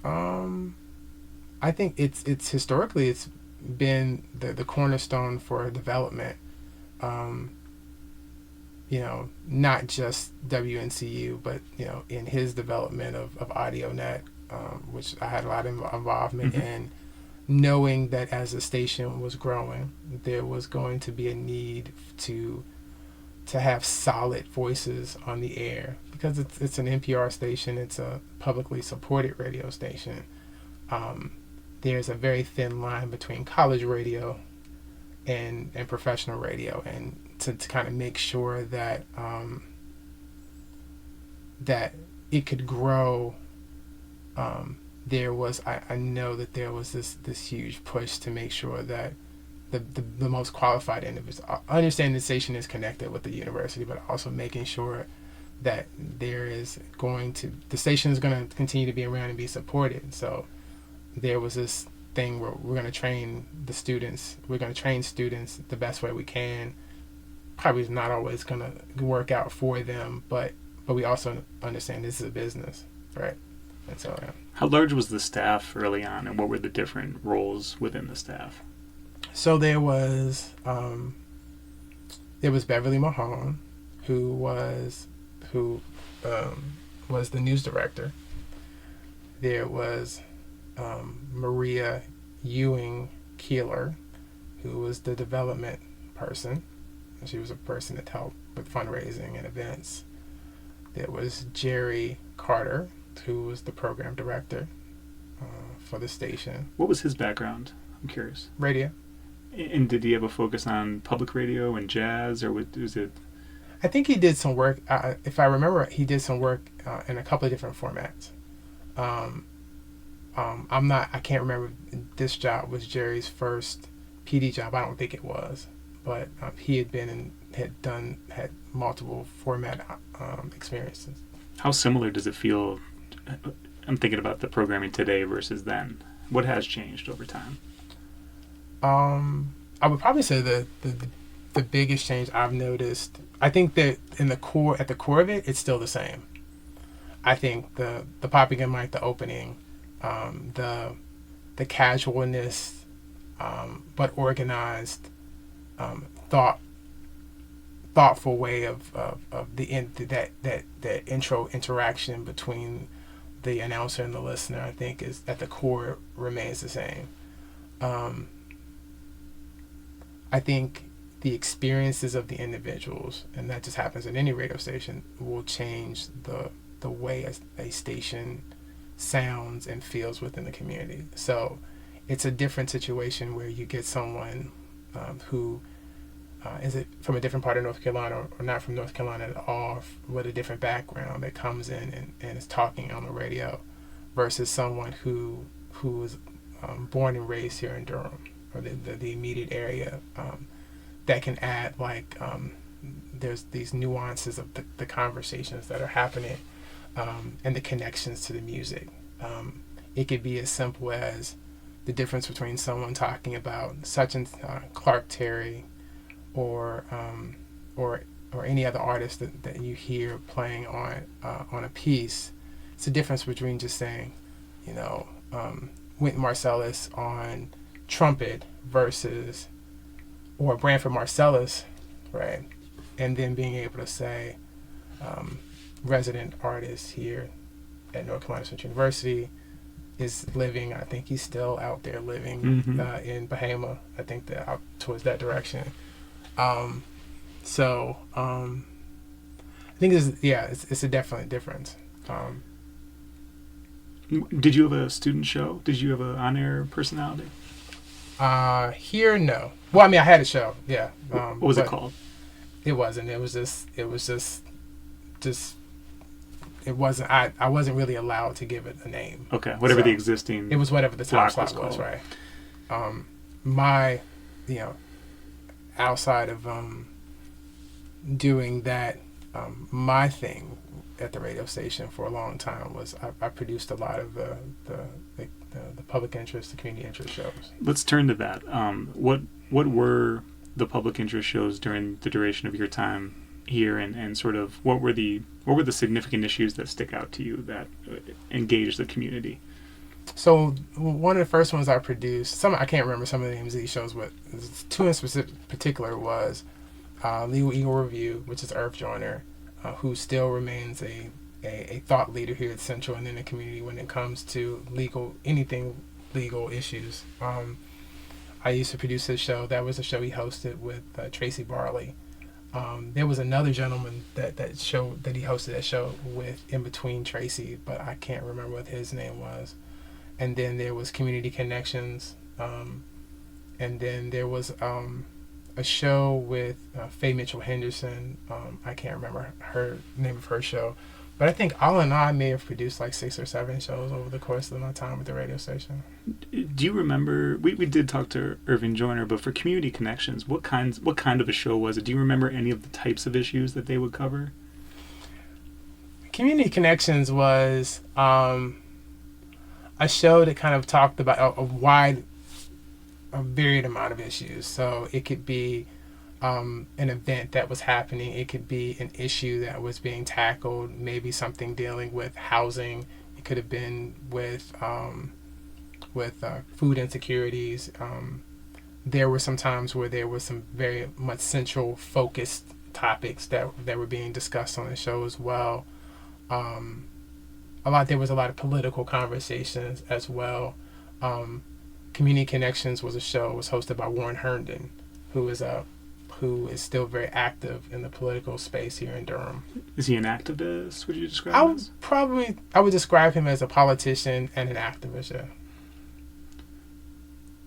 I think it's historically it's been the cornerstone for development. Not just WNCU, but in his development of AudioNet. Which I had a lot of involvement in, knowing that as the station was growing, there was going to be a need to have solid voices on the air, because it's an NPR station, it's a publicly supported radio station. There's a very thin line between college radio and professional radio, and to kind of make sure that that it could grow. I know that there was this huge push to make sure that the most qualified individuals, understanding the station is connected with the university, but also making sure that the station is going to continue to be around and be supported. So there was this thing where we're going to train the students. We're going to train students the best way we can. Probably not always going to work out for them, but we also understand this is a business, right? And so, yeah. How large was the staff early on, and what were the different roles within the staff? So there was Beverly Mahone, who was was the news director. There was Maria Ewing Keeler, who was the development person. She was a person that helped with fundraising and events. There was Jerry Carter, who was the program director for the station. What was his background? I'm curious. Radio. And did he have a focus on public radio and jazz, or was it? I think he did some work. If I remember, he did some work in a couple of different formats. I can't remember if this job was Jerry's first PD job. I don't think it was, but he had multiple format experiences. How similar does it feel? I'm thinking about the programming today versus then. What has changed over time? I would probably say the biggest change I've noticed, I think that at the core of it, it's still the same. I think the popping and mic, the opening, the casualness, but organized, thoughtful way of that intro interaction between the announcer and the listener, I think is at the core remains the same. I think the experiences of the individuals, and that just happens at any radio station, will change the way a station sounds and feels within the community. So it's a different situation where you get someone who is it from a different part of North Carolina or not from North Carolina at all, with a different background that comes in and is talking on the radio, versus someone who was born and raised here in Durham or the immediate area, that can add there's these nuances of the conversations that are happening, and the connections to the music. It could be as simple as the difference between someone talking about such and Clark Terry or any other artist that you hear playing on a piece. It's the difference between just saying, Wynton Marsalis on trumpet versus, or Branford Marsalis, right? And then being able to say, resident artist here at North Carolina Central University is living, I think he's still out there living in Bahama, I think out towards that direction. I think it's a definite difference. Did you have a student show? Did you have an on-air personality? Here, no. Well, I mean, I had a show, yeah. What was it called? It wasn't. It wasn't. I wasn't really allowed to give it a name. Okay, whatever the existing. It was whatever the time slot was, right? Outside of doing that, my thing at the radio station for a long time was I produced a lot of the public interest, the community interest shows. Let's turn to that. What were the public interest shows during the duration of your time here, and sort of what were the significant issues that stick out to you that engage the community? So one of the first ones I produced, I can't remember some of the names of these shows, but two in particular was Legal Eagle Review, which is Earth Joiner, who still remains a thought leader here at Central and in the community when it comes to anything legal issues. I used to produce his show. That was a show he hosted with Tracy Barley. There was another gentleman that he hosted that show with in between Tracy, but I can't remember what his name was. And then there was Community Connections, and then there was a show with Faye Mitchell Henderson. I can't remember her name of her show, but I think all in all, I may have produced like 6 or 7 shows over the course of my time with the radio station. Do you remember? We did talk to Irving Joyner, but for Community Connections, what kind of a show was it? Do you remember any of the types of issues that they would cover? Community Connections was a show that kind of talked about a varied amount of issues. So it could be an event that was happening. It could be an issue that was being tackled, maybe something dealing with housing. It could have been with food insecurities. There were some times where there were some very much central focused topics that were being discussed on the show as well. there was a lot of political conversations as well. Community Connections was a show, was hosted by Warren Herndon, who is still very active in the political space here in Durham. Is he an activist? Would you describe him as? I would describe him as a politician and an activist, yeah.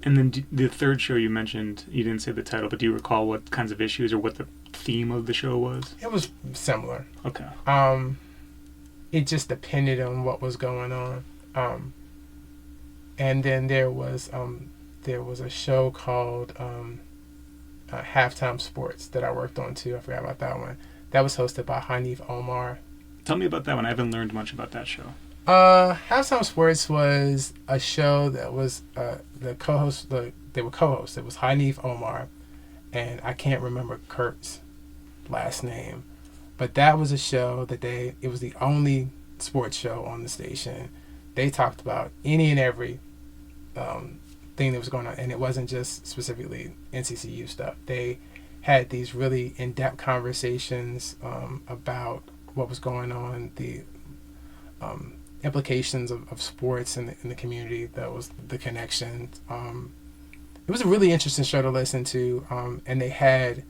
And then the third show you mentioned, you didn't say the title, but do you recall what kinds of issues or what the theme of the show was? It was similar. Okay. It just depended on what was going on. And then there was a show called Halftime Sports that I worked on too. I forgot about that one. That was hosted by Hanif Omar. Tell me about that one. I haven't learned much about that show. Halftime Sports was a show that was the co-host. They were co-hosts. It was Hanif Omar, and I can't remember Kurt's last name, but that was a show that it was the only sports show on the station. They talked about any and every thing that was going on, and it wasn't just specifically NCCU stuff. They had these really in-depth conversations about what was going on, the implications of sports in the community. That was the connection. It was a really interesting show to listen to, and they had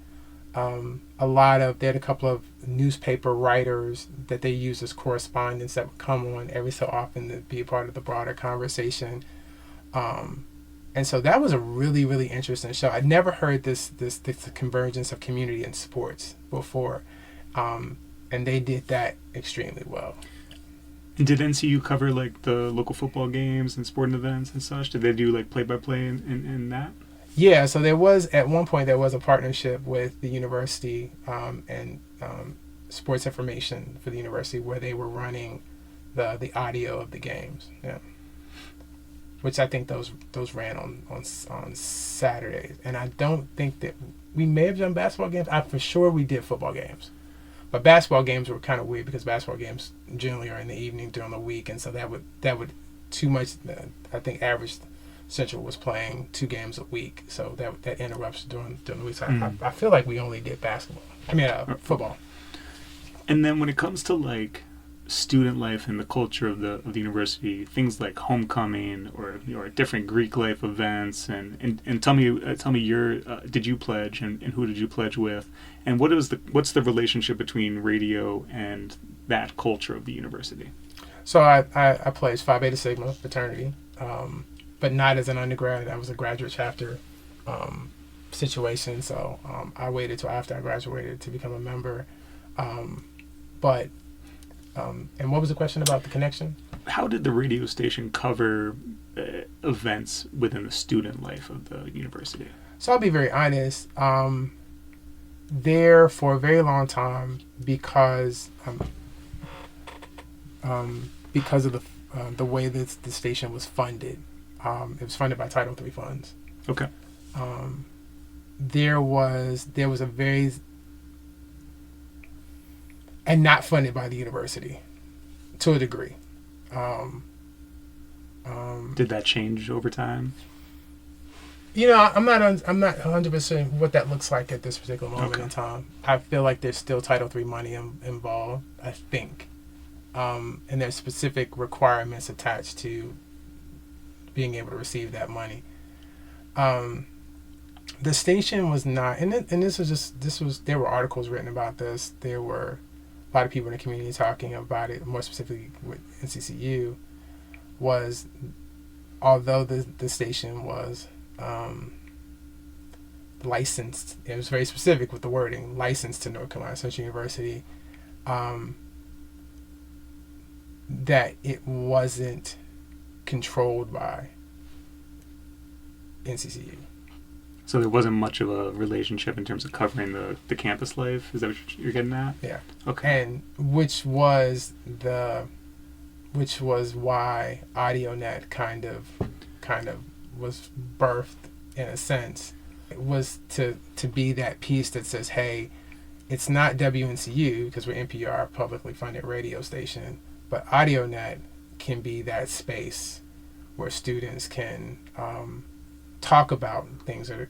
they had a couple of newspaper writers that they used as correspondents that would come on every so often to be a part of the broader conversation. And so that was a really, really interesting show. I'd never heard this convergence of community and sports before. And they did that extremely well. And did NCU cover like the local football games and sporting events and such? Did they do like play-by-play in that? Yeah, so at one point there was a partnership with the university and sports information for the university where they were running the audio of the games. Yeah. Which I think those ran on Saturdays. And I don't think that we may have done basketball games. For sure we did football games. But basketball games were kind of weird because basketball games generally are in the evening during the week, and so that would too much. I think average Central was playing 2 games a week, so that interrupts during the week. So I feel like we only did football. And then when it comes to like student life and the culture of the university, things like homecoming or different Greek life events, and tell me your did you pledge and who did you pledge with, and what's the relationship between radio and that culture of the university? So I pledged Phi Beta Sigma fraternity, but not as an undergrad. I was a graduate chapter situation, so I waited till after I graduated to become a member, but. And what was the question about the connection? How did the radio station cover events within the student life of the university? So I'll be very honest. There for a very long time, because of the way that the station was funded, it was funded by Title III funds. Okay. There was a very and not funded by the university, to a degree. Did that change over time? I'm not 100% what that looks like at this particular moment in time. I feel like there's still Title III money involved, I think. And there's specific requirements attached to being able to receive that money. The station was not, and there were articles written about this. There were a lot of people in the community talking about it, more specifically with NCCU, was although the station was licensed, it was very specific with the wording, licensed to North Carolina Central University, that it wasn't controlled by NCCU. So there wasn't much of a relationship in terms of covering the campus life? Is that what you're getting at? Yeah. Okay. And which was why AudioNet kind of was birthed in a sense. It was to be that piece that says, hey, it's not WNCU because we're NPR, publicly funded radio station, but AudioNet can be that space where students can talk about things that are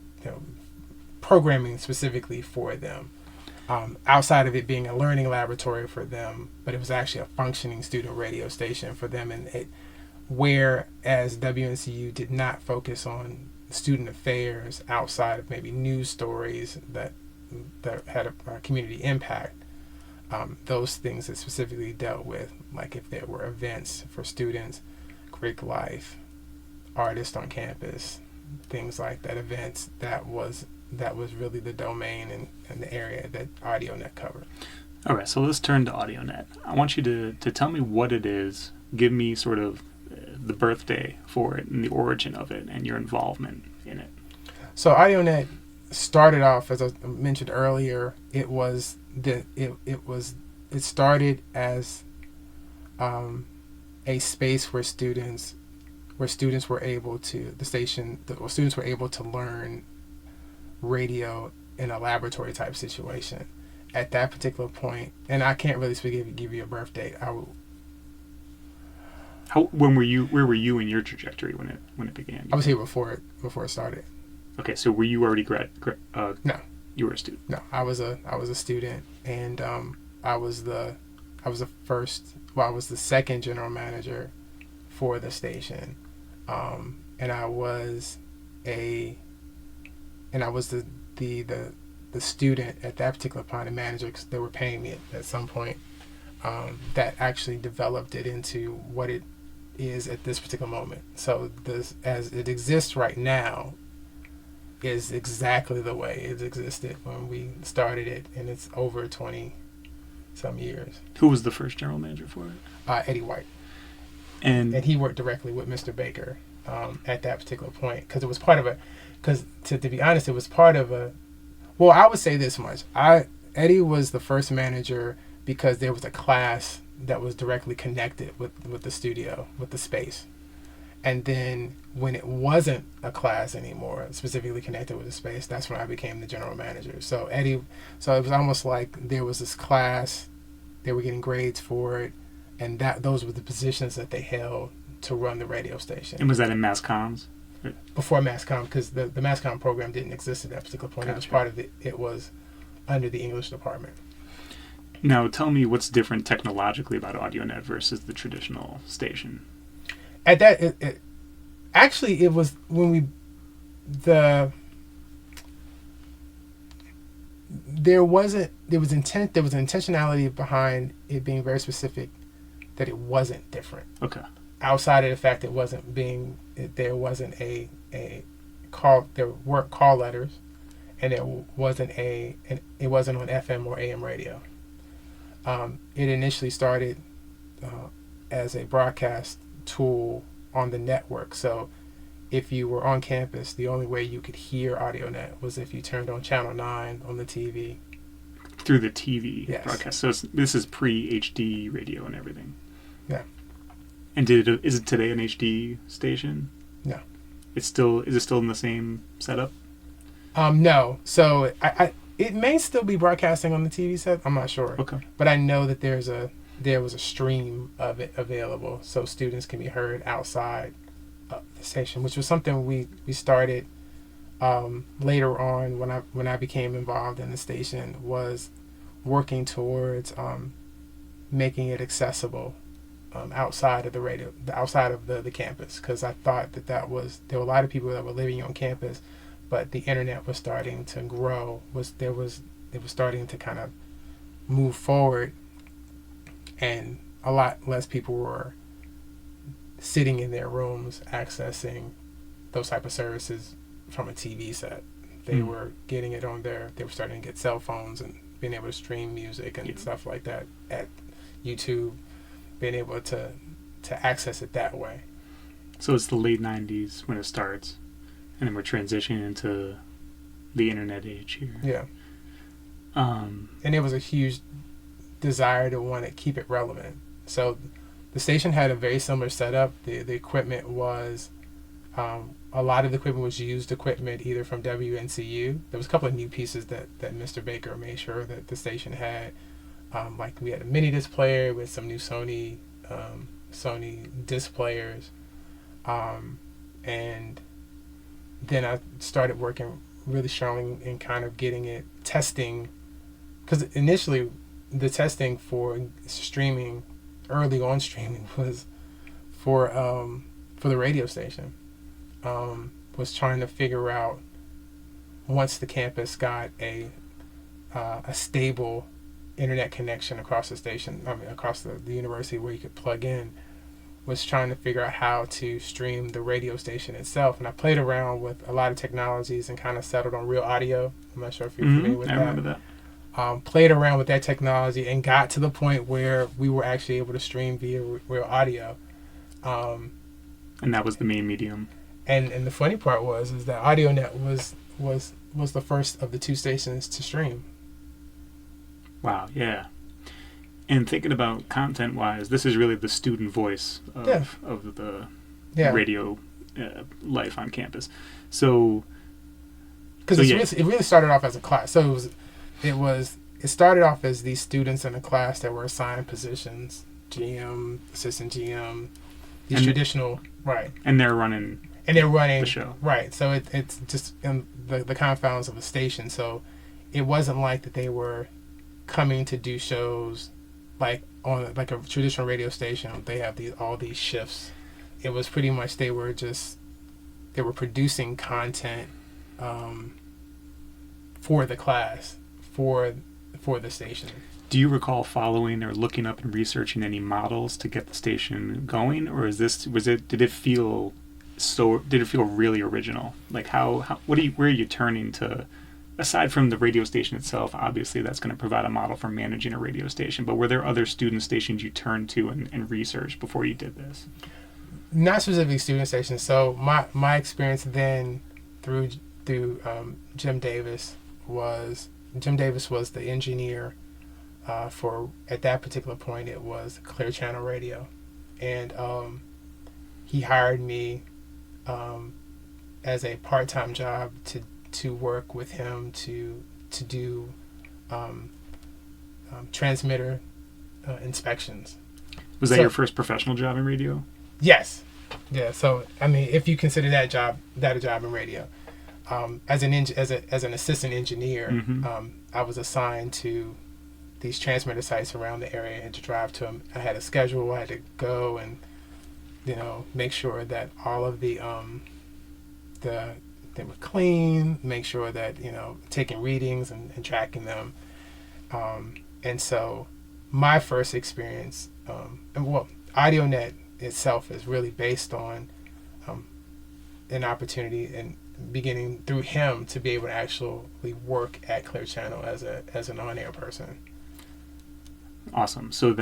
programming specifically for them. outside of it being a learning laboratory for them, but it was actually a functioning student radio station for them. And whereas WNCU did not focus on student affairs outside of maybe news stories that had a community impact, those things that specifically dealt with, like if there were events for students, Greek life, artists on campus, things like that, events, that was really the domain and the area that AudioNet covered. All right, so let's turn to AudioNet. I want you to tell me what it is, give me sort of the birthday for it and the origin of it and your involvement in it. So AudioNet started off, as I mentioned earlier, it started as a space where students were able to learn radio in a laboratory type situation. At that particular point, and I can't really give you a birth date. Where were you in your trajectory when it began? I was here before it started. Okay, so were you already No. You were a student. No, I was a student, and I was the second general manager for the station, and I was the student at that particular point, the manager, because they were paying me at some point, that actually developed it into what it is at this particular moment. So this, as it exists right now, is exactly the way it existed when we started it, and it's over 20 some years. Who was the first general manager for it? Eddie White. And he worked directly with Mr. Baker at that particular point, because it was part of to be honest, it was part of well, I would say this much. Eddie was the first manager because there was a class that was directly connected with the studio, with the space. And then when it wasn't a class anymore, specifically connected with the space, that's when I became the general manager. So it was almost like there was this class, they were getting grades for it, and those were the positions that they held to run the radio station. And was that in mass comms? Before mass comm, because the mass comm program didn't exist at that particular point. Gotcha. It was part of it was under the English department. Now tell me what's different technologically about AudioNet versus the traditional station. At that, actually, it was when there was intentionality behind it being very specific, that it wasn't different. Okay. Outside of the fact there weren't call letters, and it wasn't on FM or AM radio. It initially started as a broadcast tool on the network. So if you were on campus, the only way you could hear AudioNet was if you turned on Channel 9 on the TV. Through the TV yes. broadcast. So this is pre-HD radio and everything. Yeah. And is it today an HD station? No. Is it still in the same setup? No. So it may still be broadcasting on the TV set. I'm not sure. Okay. But I know that there was a stream of it available, so students can be heard outside of the station, which was something we started later on when I became involved in the station, was working towards making it accessible outside of the radio, outside of the campus, because I thought there were a lot of people that were living on campus, but the internet was starting to grow. It was starting to kind of move forward, and a lot less people were sitting in their rooms accessing those type of services from a TV set. They were getting it on they were starting to get cell phones and being able to stream music and stuff like that at YouTube, being able to access it that way. So it's the late 90s when it starts, and then we're transitioning into the internet age here. Yeah. And it was a huge desire to want to keep it relevant. So the station had a very similar setup. The equipment was, a lot of the equipment was used equipment either from WNCU. There was a couple of new pieces that Mr. Baker made sure that the station had. Like we had a mini disc player with some new Sony disc players. And then I started working really strongly in kind of getting it, testing because initially the testing for streaming, early on streaming, was for the radio station. Was trying to figure out, once the campus got a stable internet connection across the station, across the university where you could plug in, was trying to figure out how to stream the radio station itself. And I played around with a lot of technologies and kind of settled on real audio. I'm not sure if you're familiar with that. I remember that. Played around with that technology and got to the point where we were actually able to stream via real audio. And that was the main medium. And the funny part is that AudioNet was the first of the two stations to stream. Wow, yeah. And thinking about content-wise, this is really the student voice of the radio life on campus. So, because it really started off as a class. So it started off as these students in a class that were assigned positions, GM, assistant GM, traditional, right? And they're running the show, right? So it's just in the confines of a station. So it wasn't like that they were coming to do shows like on like a traditional radio station. They have all these shifts. It was pretty much they were producing content for the class, for the station. Do you recall following or looking up and researching any models to get the station going, or did it feel really original? Like where are you turning to? Aside from the radio station itself, obviously that's going to provide a model for managing a radio station, but were there other student stations you turned to and researched before you did this? Not specific student stations. So my experience then through Jim Davis was the engineer for, at that particular point, it was Clear Channel Radio, and he hired me as a part-time job to work with him to do transmitter inspections. Was that your first professional job in radio? Yes. Yeah. So I mean, if you consider that a job in radio, as an assistant engineer, I was assigned to these transmitter sites around the area and to drive to them. I had a schedule. I had to go and make sure that all of they were clean, make sure that, taking readings and tracking them. And so my first experience, AudioNet itself is really based on an opportunity and beginning through him to be able to actually work at Clear Channel as an on-air person. Awesome. So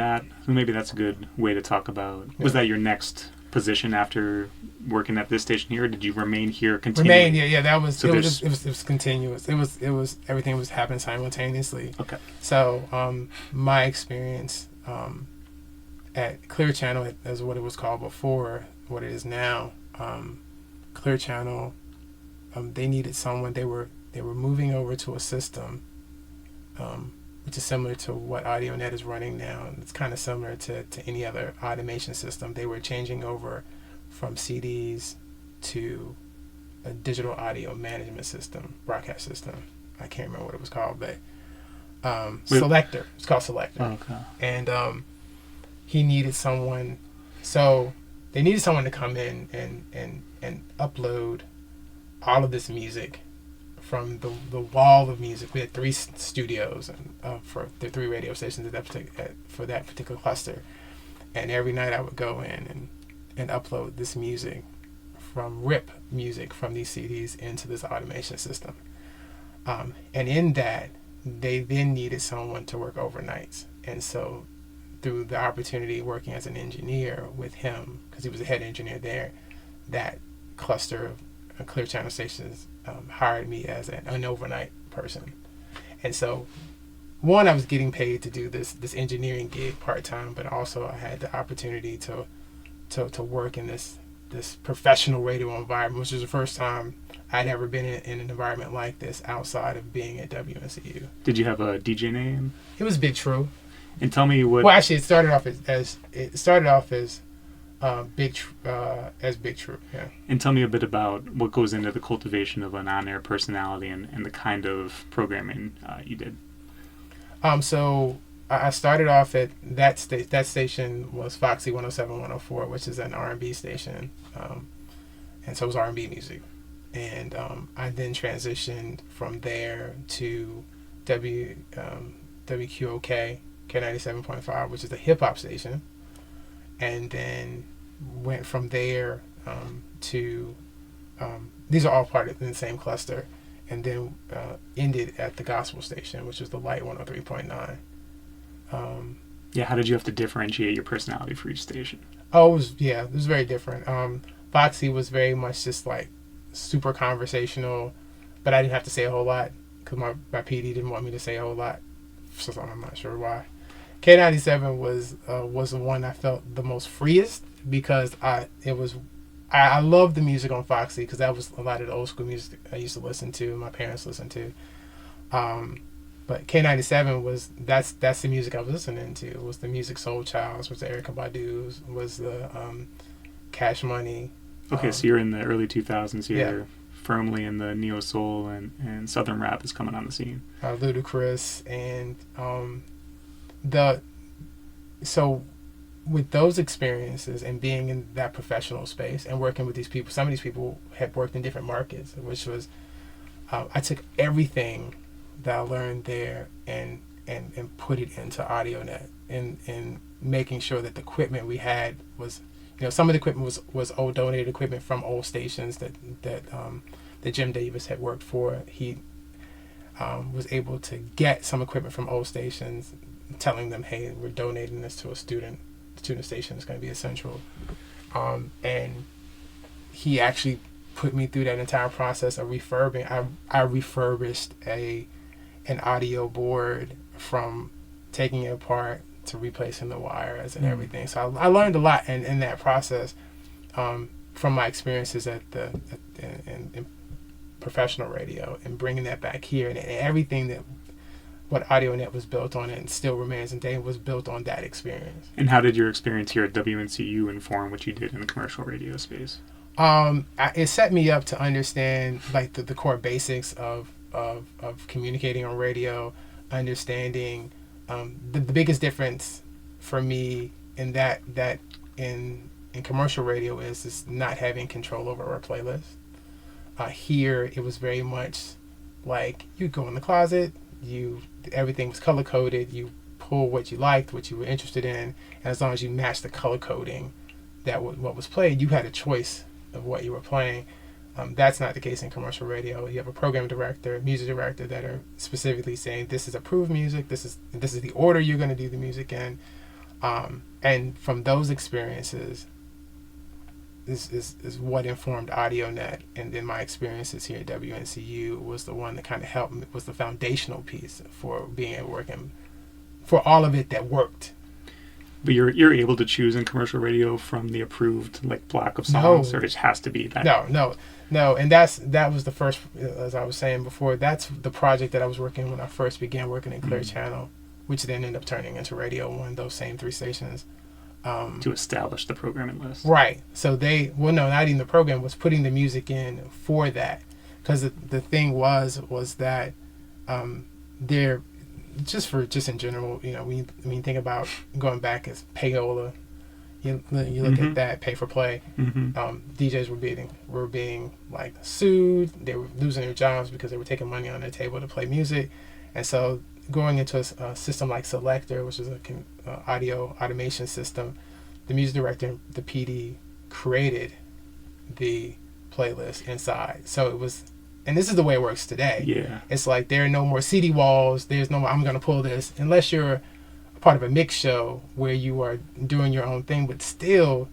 maybe that's a good way to talk about, was that your next position after working at this station here, or did you remain here continuing? That was, so it was continuous. It was everything was happening simultaneously. Okay. So my experience at Clear Channel, as what it was called before, what it is now, Clear Channel, they needed someone. They were moving over to a system which is similar to what AudioNet is running now. It's kind of similar to any other automation system. They were changing over from CDs to a digital audio management system, broadcast system. I can't remember what it was called, but Selector. It's called Selector. Oh, okay. And he needed someone. So they needed someone to come in and upload all of this music from the wall of music. We had 3 studios and for the 3 radio stations for that particular cluster. And every night I would go in and upload this music rip music from these CDs into this automation system. And in that, they then needed someone to work overnights. And so through the opportunity working as an engineer with him, because he was a head engineer there, that cluster of Clear Channel stations hired me as an overnight person. And so, one, I was getting paid to do this engineering gig part-time, but also I had the opportunity to work in this professional radio environment, which was the first time I'd ever been in an environment like this outside of being at WNCU. Did you have a DJ name? It was Big True. And tell me what... Well, actually, it started off as Big True, yeah. And tell me a bit about what goes into the cultivation of an on-air personality and the kind of programming you did. So I started off at that station was Foxy 107, 104, which is an R&B station, and so it was R&B music. And I then transitioned from there to WQOK K97.5, which is a hip hop station, and then went from there to these are all part of the same cluster, and then ended at the gospel station, which was the Light 103.9. Yeah, how did you have to differentiate your personality for each station? Oh, it was very different. Foxy was very much just like super conversational, but I didn't have to say a whole lot because my PD didn't want me to say a whole lot, so I'm not sure why. K97 was the one I felt the most freest because I loved the music on Foxy because that was a lot of the old school music I used to listen to, my parents listened to. But K97 that's the music I was listening to. It was the music Soul Childs, was the Erykah Badu's, was the Cash Money. Okay, so you're in the early 2000s. You're firmly in the neo soul and southern rap is coming on the scene. Ludacris and so with those experiences and being in that professional space and working with these people, some of these people had worked in different markets, which was I took everything that I learned there and put it into AudioNet and making sure that the equipment we had was, some of the equipment was old donated equipment from old stations that Jim Davis had worked for. He was able to get some equipment from old stations, telling them, hey, we're donating this to a student station. It's going to be essential. And he actually put me through that entire process of refurbing. I refurbished an audio board from taking it apart to replacing the wires and everything. So I learned a lot in that process from my experiences in professional radio and bringing that back here, and everything that what AudioNet was built on and still remains today was built on that experience. And how did your experience here at WNCU inform what you did in the commercial radio space? It set me up to understand like the core basics of communicating on radio, understanding the biggest difference for me in that in commercial radio is not having control over our playlist. Here it was very much like you go in the closet, everything was color coded, you pull what you liked, what you were interested in, and as long as you matched the color coding what was played, you had a choice of what you were playing. That's not the case in commercial radio. You have a program director, music director that are specifically saying this is approved music, this is the order you're going to do the music in, and from those experiences is what informed AudioNet, and then my experiences here at WNCU was the one that kind of helped me, was the foundational piece for being able to work in, for all of it that worked. But you're able to choose in commercial radio from the approved like block of songs, or it has to be that? No, and that was the first, as I was saying before, that's the project that I was working when I first began working in Clear Channel, which then ended up turning into Radio 1, those same 3 stations. To establish the programming list. Right. So not even the program, was putting the music in for that. Because the thing was that they're, just in general, when you think about going back as payola, you look at that, pay for play. DJs were being like sued. They were losing their jobs because they were taking money on their table to play music. And so going into a system like Selector, which is a audio automation system, the music director, the PD, created the playlist inside. So it was, and this is the way it works today. Yeah. It's like there are no more CD walls. There's no more, I'm going to pull this, unless you're a part of a mix show where you are doing your own thing, but still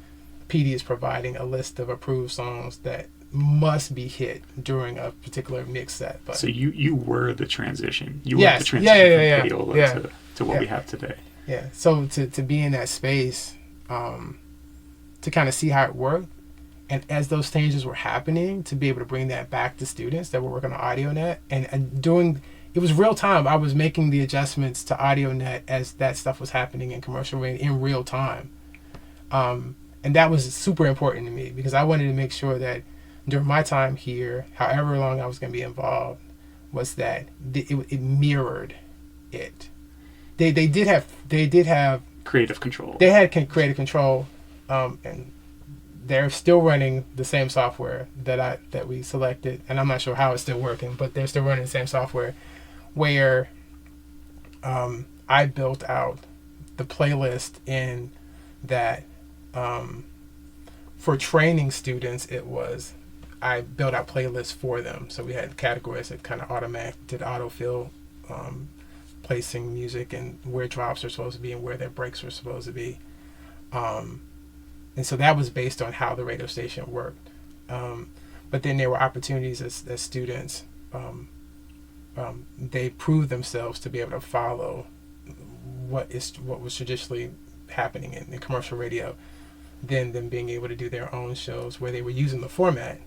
PD is providing a list of approved songs that must be hit during a particular mix set. But so you were the transition. You yes. were the transition from payola to what we Yeah. have today. Yeah. So to be in that space, to kind of see how it worked, and as those changes were happening, to be able to bring that back to students that were working on AudioNet and doing, it was real time. I was making the adjustments to AudioNet as that stuff was happening in commercial radio in real time. And that was super important to me because I wanted to make sure that during my time here, however long I was going to be involved, was that it mirrored it. they did have creative control. They had creative control, and they're still running the same software that we selected, and I'm not sure how it's still working, but they're still running the same software. Where I built out the playlist in that for training students, I built out playlists for them. So we had categories that kind of did autofill, placing music and where drops are supposed to be and where their breaks were supposed to be. And so that was based on how the radio station worked. But then there were opportunities as students. They proved themselves to be able to follow what was traditionally happening in commercial radio. Then them being able to do their own shows where they were using the format,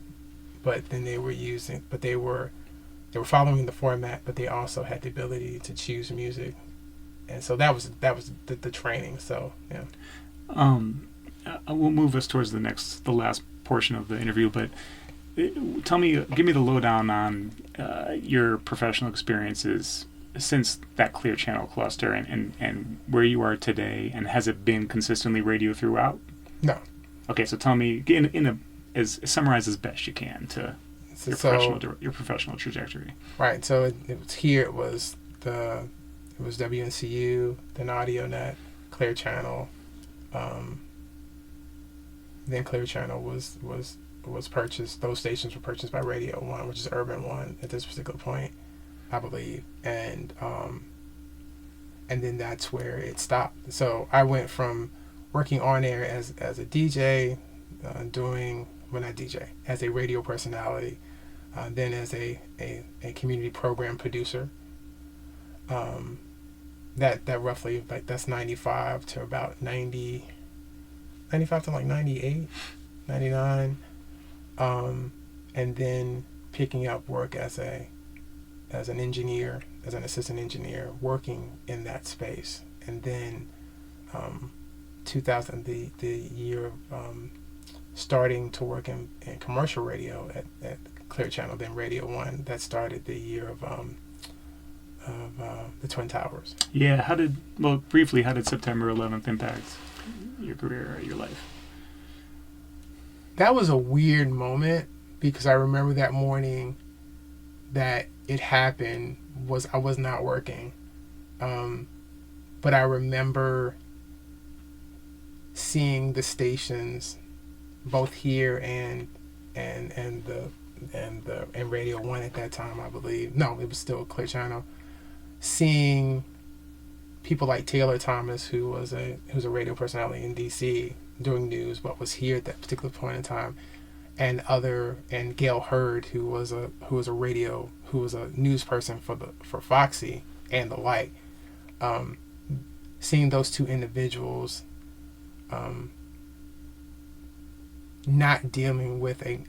but then they were following the format, but they also had the ability to choose music, and so that was the training. So yeah. I will move us towards the last portion of the interview, but give me the lowdown on your professional experiences since that Clear Channel cluster and where you are today, and has it been consistently radio throughout? No. Okay, so tell me summarize as best you can to your professional trajectory. Right. So it was here. It was WNCU, then AudioNet, Clear Channel. Then Clear Channel was purchased. Those stations were purchased by Radio One, which is Urban One at this particular point, I believe, and then that's where it stopped. So I went from working on air as a DJ, as a radio personality, then as a community program producer. That roughly, like, that's 95 to about 90, 95 to like 98, 99, and then picking up work as an engineer, as an assistant engineer, working in that space, and then 2000, the year of starting to work in commercial radio at Clear Channel, then Radio One. That started the year of the Twin Towers. Yeah, how did September 11th impact your career or your life? That was a weird moment because I remember that morning that it happened I was not working, but I remember seeing the stations both here and Radio One at that time, I believe. No, it was still Clear Channel. Seeing people like Taylor Thomas, who was a radio personality in DC doing news, but was here at that particular point in time, and Gail Hurd, who was a news person for Foxy and the like. Seeing those two individuals not dealing with a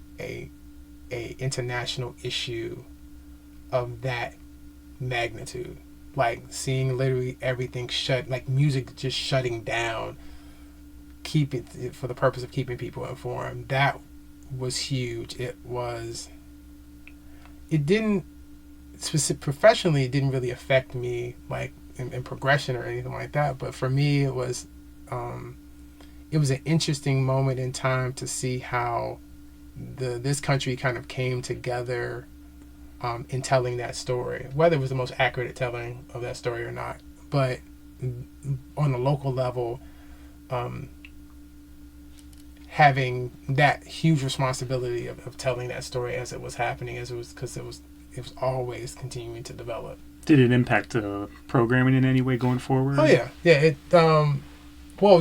international issue of that magnitude, like seeing literally everything shut, like music just shutting down, for the purpose of keeping people informed. That was huge. Professionally, it didn't really affect me like in progression or anything like that, but for me it was an interesting moment in time to see how this country kind of came together in telling that story, whether it was the most accurate telling of that story or not. But on a local level, having that huge responsibility of telling that story as it was happening, because it was always continuing to develop. Did it impact the programming in any way going forward? Oh yeah. It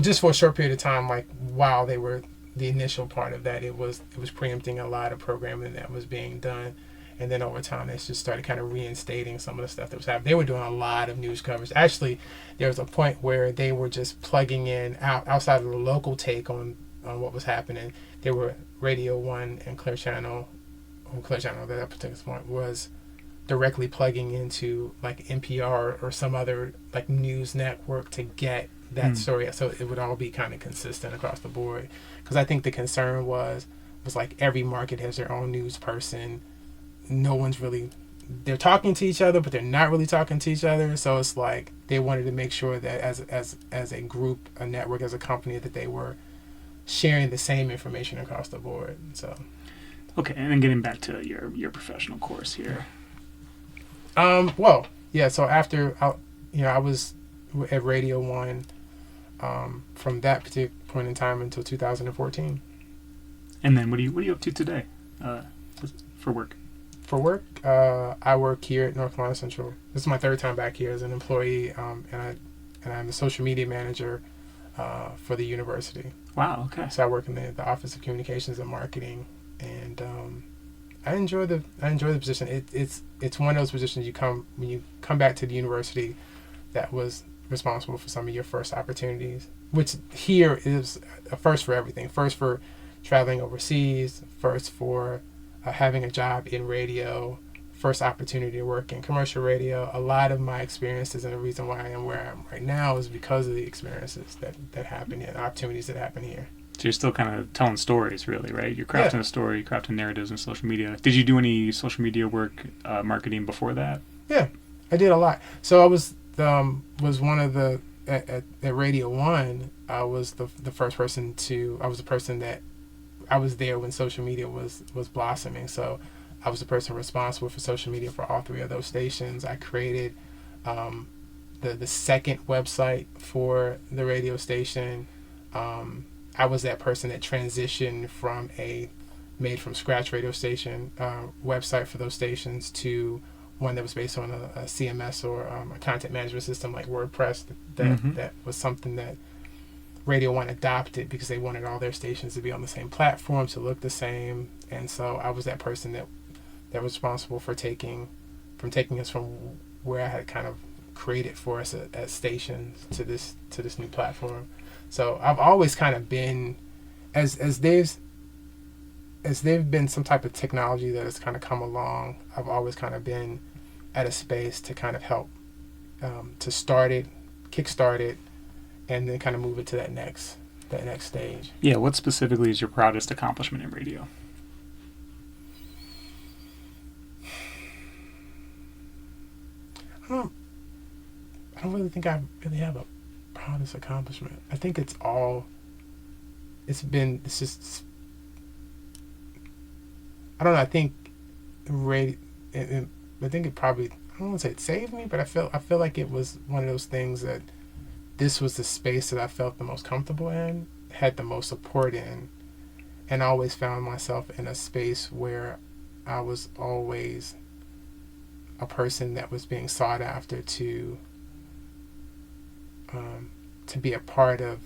just for a short period of time, like while they were the initial part of that, it was preempting a lot of programming that was being done. And then over time, they just started kind of reinstating some of the stuff that was happening. They were doing a lot of news coverage. Actually, there was a point where they were just plugging in outside of the local take on what was happening. They were Radio One and Clear Channel at that particular point was directly plugging into like NPR or some other like news network to get that story, so it would all be kind of consistent across the board. Because I think the concern was like every market has their own news person. No one's really they're talking to each other, but they're not really talking to each other. So it's like they wanted to make sure that as a group, a network, as a company, that they were sharing the same information across the board. So. Okay, and then getting back to your professional course here. Well, yeah. So after I was at Radio One from that particular point in time until 2014. And then what are you up to today for work? For work, I work here at North Carolina Central. This is my third time back here as an employee, and I'm the social media manager for the university. Wow. Okay. So I work in the Office of Communications and Marketing, and I enjoy the position. It's one of those positions when you come back to the university that was responsible for some of your first opportunities, which here is a first for everything. First for traveling overseas, first for having a job in radio, first opportunity to work in commercial radio. A lot of my experiences and the reason why I am where I am right now is because of the experiences that happen here, the opportunities that happen here. So you're still kind of telling stories, really, right? You're crafting a story, crafting narratives in social media. Did you do any social media work, marketing before that? Yeah, I did a lot. So I was one of the at Radio One. I was the first person I was the person that I was there when social media was blossoming. So I was the person responsible for social media for all three of those stations. I created the second website for the radio station. I was that person that transitioned from a made from scratch radio station website for those stations to one that was based on a CMS or a content management system like WordPress. That was something that Radio One adopted because they wanted all their stations to be on the same platform, to look the same. And so I was that person that was responsible for taking us from where I had kind of created for us as stations to this new platform. So I've always kind of been, as they've been some type of technology that has kind of come along, I've always kind of been at a space to kind of help to kickstart it, and then kind of move it to that next stage. Yeah, what specifically is your proudest accomplishment in radio? I don't really think I really have a proudest accomplishment. I think it's just, I don't know, I think radio, I think it probably, I don't want to say it saved me, but I feel like it was one of those things that this was the space that I felt the most comfortable in, had the most support in, and I always found myself in a space where I was always a person that was being sought after to be a part of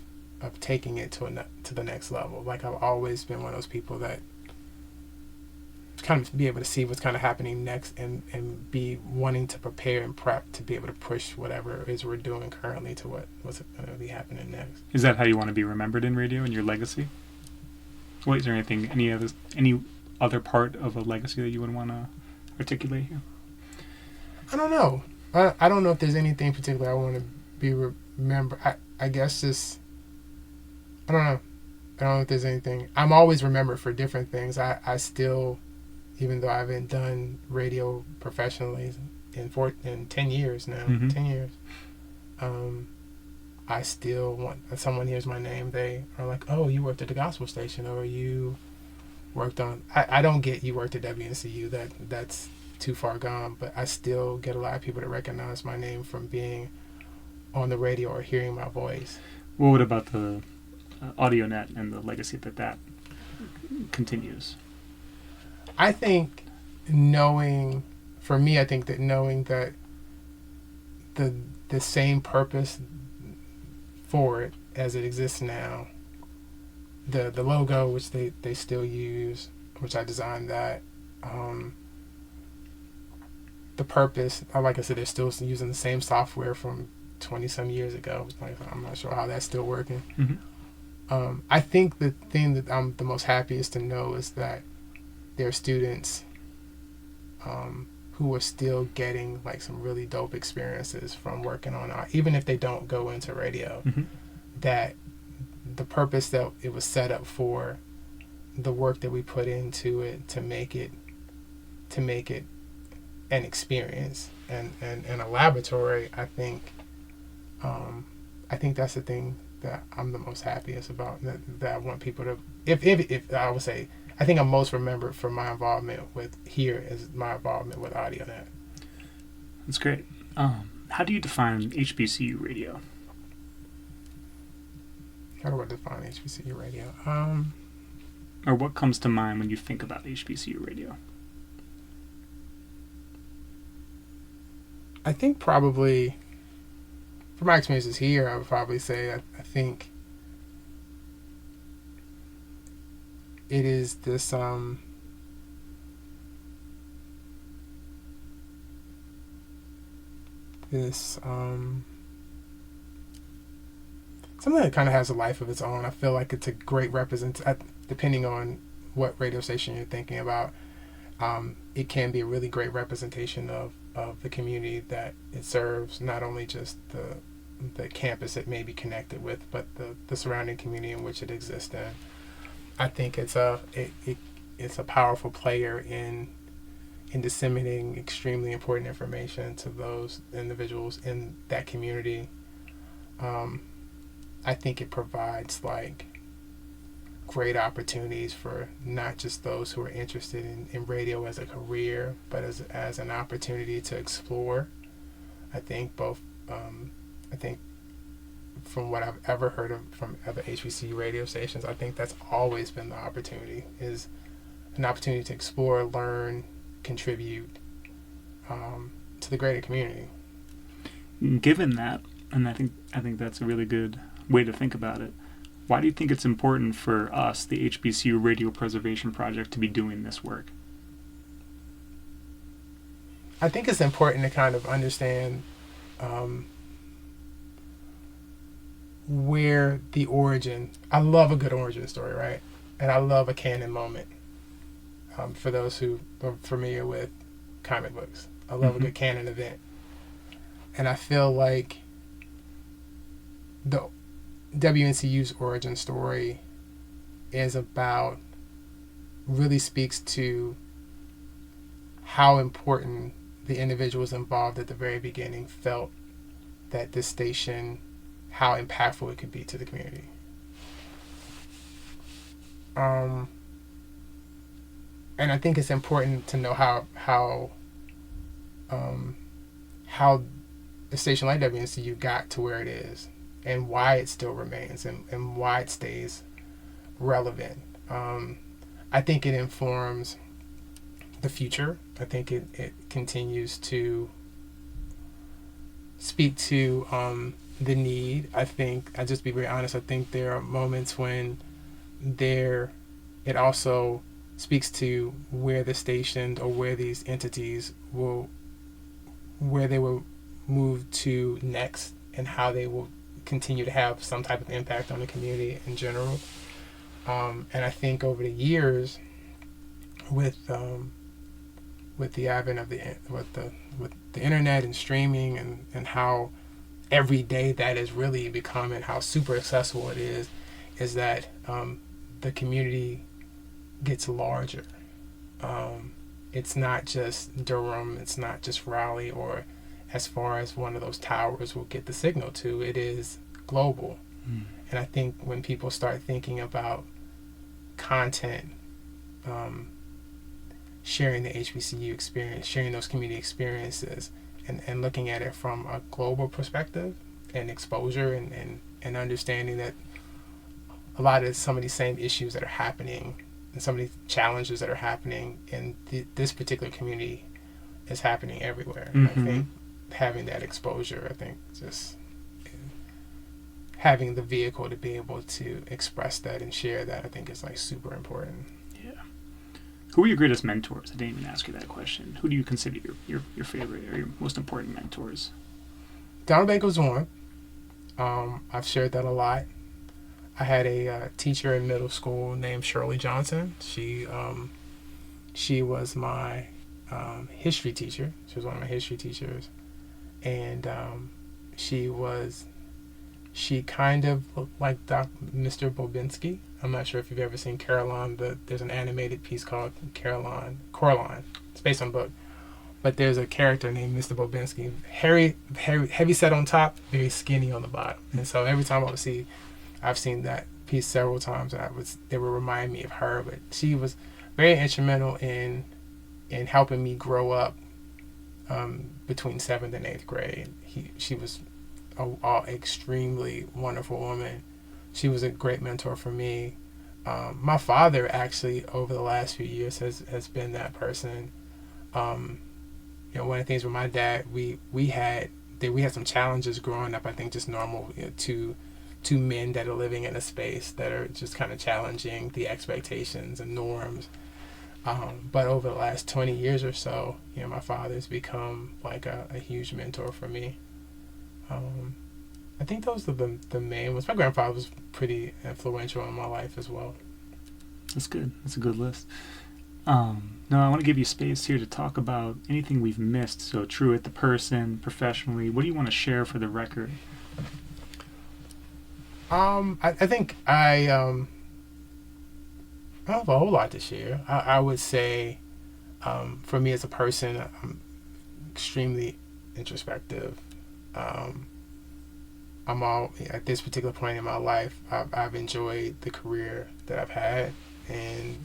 taking it to the next level. Like I've always been one of those people that kind of be able to see what's kind of happening next and be wanting to prepare and prep to be able to push whatever it is we're doing currently to what's going to be happening next. Is that how you want to be remembered in radio and your legacy? Is there any other part of a legacy that you would want to articulate here? I don't know. I don't know if there's anything particular I want to be remembered. I guess just, I don't know. I don't know if there's anything. I'm always remembered for different things. I still, even though I haven't done radio professionally in 10 years now, 10 years, I still want, if someone hears my name, they are like, oh, you worked at the gospel station, or you worked on, I don't get you worked at WNCU, that's too far gone, but I still get a lot of people that recognize my name from being on the radio or hearing my voice. Well, what about the AudioNet and the legacy that continues? I think knowing that the same purpose for it as it exists now, the logo which they still use, which I designed that, the purpose, like I said, they're still using the same software from 20 some years ago. Like, I'm not sure how that's still working. I think the thing that I'm the most happiest to know is that there are students who are still getting like some really dope experiences from working on art, even if they don't go into radio. That the purpose that it was set up for, the work that we put into it to make it an experience and a laboratory, I think that's the thing that I'm the most happiest about, that I want people to, if I would say, I think I'm most remembered for my involvement with here is my involvement with AudioNet. That's great. How do you define HBCU radio? How do I define HBCU radio? Or what comes to mind when you think about HBCU radio? I think probably, from my experiences here, I would probably say I think it is this something that kind of has a life of its own. I feel like it's a great depending on what radio station you're thinking about. It can be a really great representation of the community that it serves, not only just the campus it may be connected with, but the surrounding community in which it exists in. I think it's a powerful player in disseminating extremely important information to those individuals in that community. I think it provides great opportunities for not just those who are interested in radio as a career, but as an opportunity to explore. I think from what I've ever heard of from other HBCU radio stations, I think that's always been the opportunity, is an opportunity to explore, learn, contribute to the greater community. Given that, and I think that's a really good way to think about it, why do you think it's important for us, the HBCU Radio Preservation Project, to be doing this work? I think it's important to kind of understand where the origin. I love a good origin story, right? And I love a canon moment. For those who are familiar with comic books, I love a good canon event. And I feel like the WNCU's origin story really speaks to how important the individuals involved at the very beginning felt that this station, how impactful it could be to the community. And I think it's important to know how a station like WNCU got to where it is, and why it still remains, and why it stays relevant. I think it informs the future. I think it continues to speak to the need. I'll just be very honest, I think there are moments when it also speaks to where the station or where these entities where they will move to next, and how they will continue to have some type of impact on the community in general. And I think over the years, with the advent of the internet and streaming, and how every day that is really becoming, how super accessible it is that the community gets larger. It's not just Durham, it's not just Raleigh, or as far as one of those towers will get the signal to. It is global. And I think when people start thinking about content, sharing the HBCU experience, sharing those community experiences, and looking at it from a global perspective and exposure, and understanding that a lot of some of these same issues that are happening and some of these challenges that are happening in this particular community is happening everywhere. I think having that exposure, I think just having the vehicle to be able to express that and share that, I think is super important. Yeah. Who are your greatest mentors? I didn't even ask you that question. Who do you consider your favorite or your most important mentors? Donald Baker was one. I've shared that a lot. I had a teacher in middle school named Shirley Johnson. She was my history teacher. She was one of my history teachers. And she kind of looked like Mr. Bobinski. I'm not sure if you've ever seen Coraline. There's an animated piece called Coraline. It's based on a book. but there's a character named Mr. Bobinski, heavy set on top, very skinny on the bottom. And so every time I've seen that piece several times, and they would remind me of her. But she was very instrumental in helping me grow up between 7th and 8th grade. She was an extremely wonderful woman. She was a great mentor for me. My father actually over the last few years has been that person. One of the things with my dad, we had some challenges growing up. I think just normal, two men that are living in a space that are just kind of challenging the expectations and norms. But over the last 20 years or so, my father's become like a huge mentor for me. I think those are the main ones. My grandfather was pretty influential in my life as well. That's good. That's a good list. Now, I want to give you space here to talk about anything we've missed. So, Truitt, the person, professionally, what do you want to share for the record? I think I don't have a whole lot to share. I would say, for me as a person, I'm extremely introspective. I'm all at this particular point in my life. I've enjoyed the career that I've had, and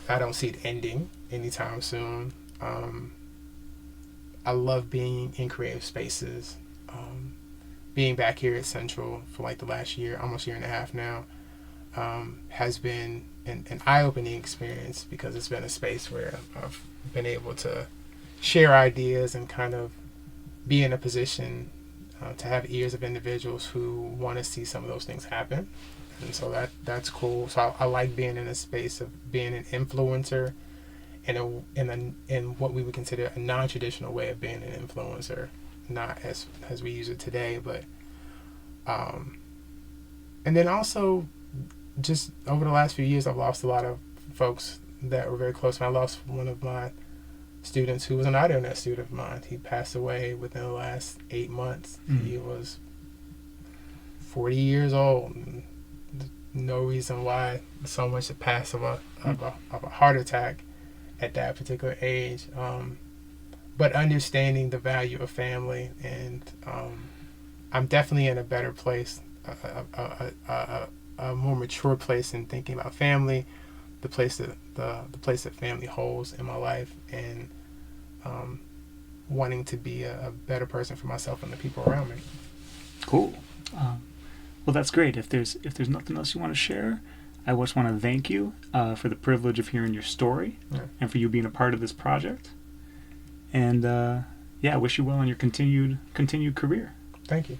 I don't see it ending anytime soon. I love being in creative spaces. Being back here at Central for like the last year, almost year and a half now, has been an eye-opening experience, because it's been a space where I've been able to share ideas and kind of be in a position to have ears of individuals who want to see some of those things happen. And so that's cool. So I like being in a space of being an influencer in what we would consider a non-traditional way of being an influencer, not as we use it today, but and then also just over the last few years, I've lost a lot of folks that were very close to me. I lost one of my students who was an AudioNet student of mine. He passed away within the last 8 months. He was 40 years old. No reason why someone should pass of a heart attack at that particular age. But understanding the value of family, and I'm definitely in a better place, a more mature place in thinking about family, the place that family holds in my life, and wanting to be a better person for myself and the people around me. Cool. Well, that's great. If there's nothing else you want to share, I just want to thank you for the privilege of hearing your story, and for you being a part of this project. And I wish you well on your continued career. Thank you.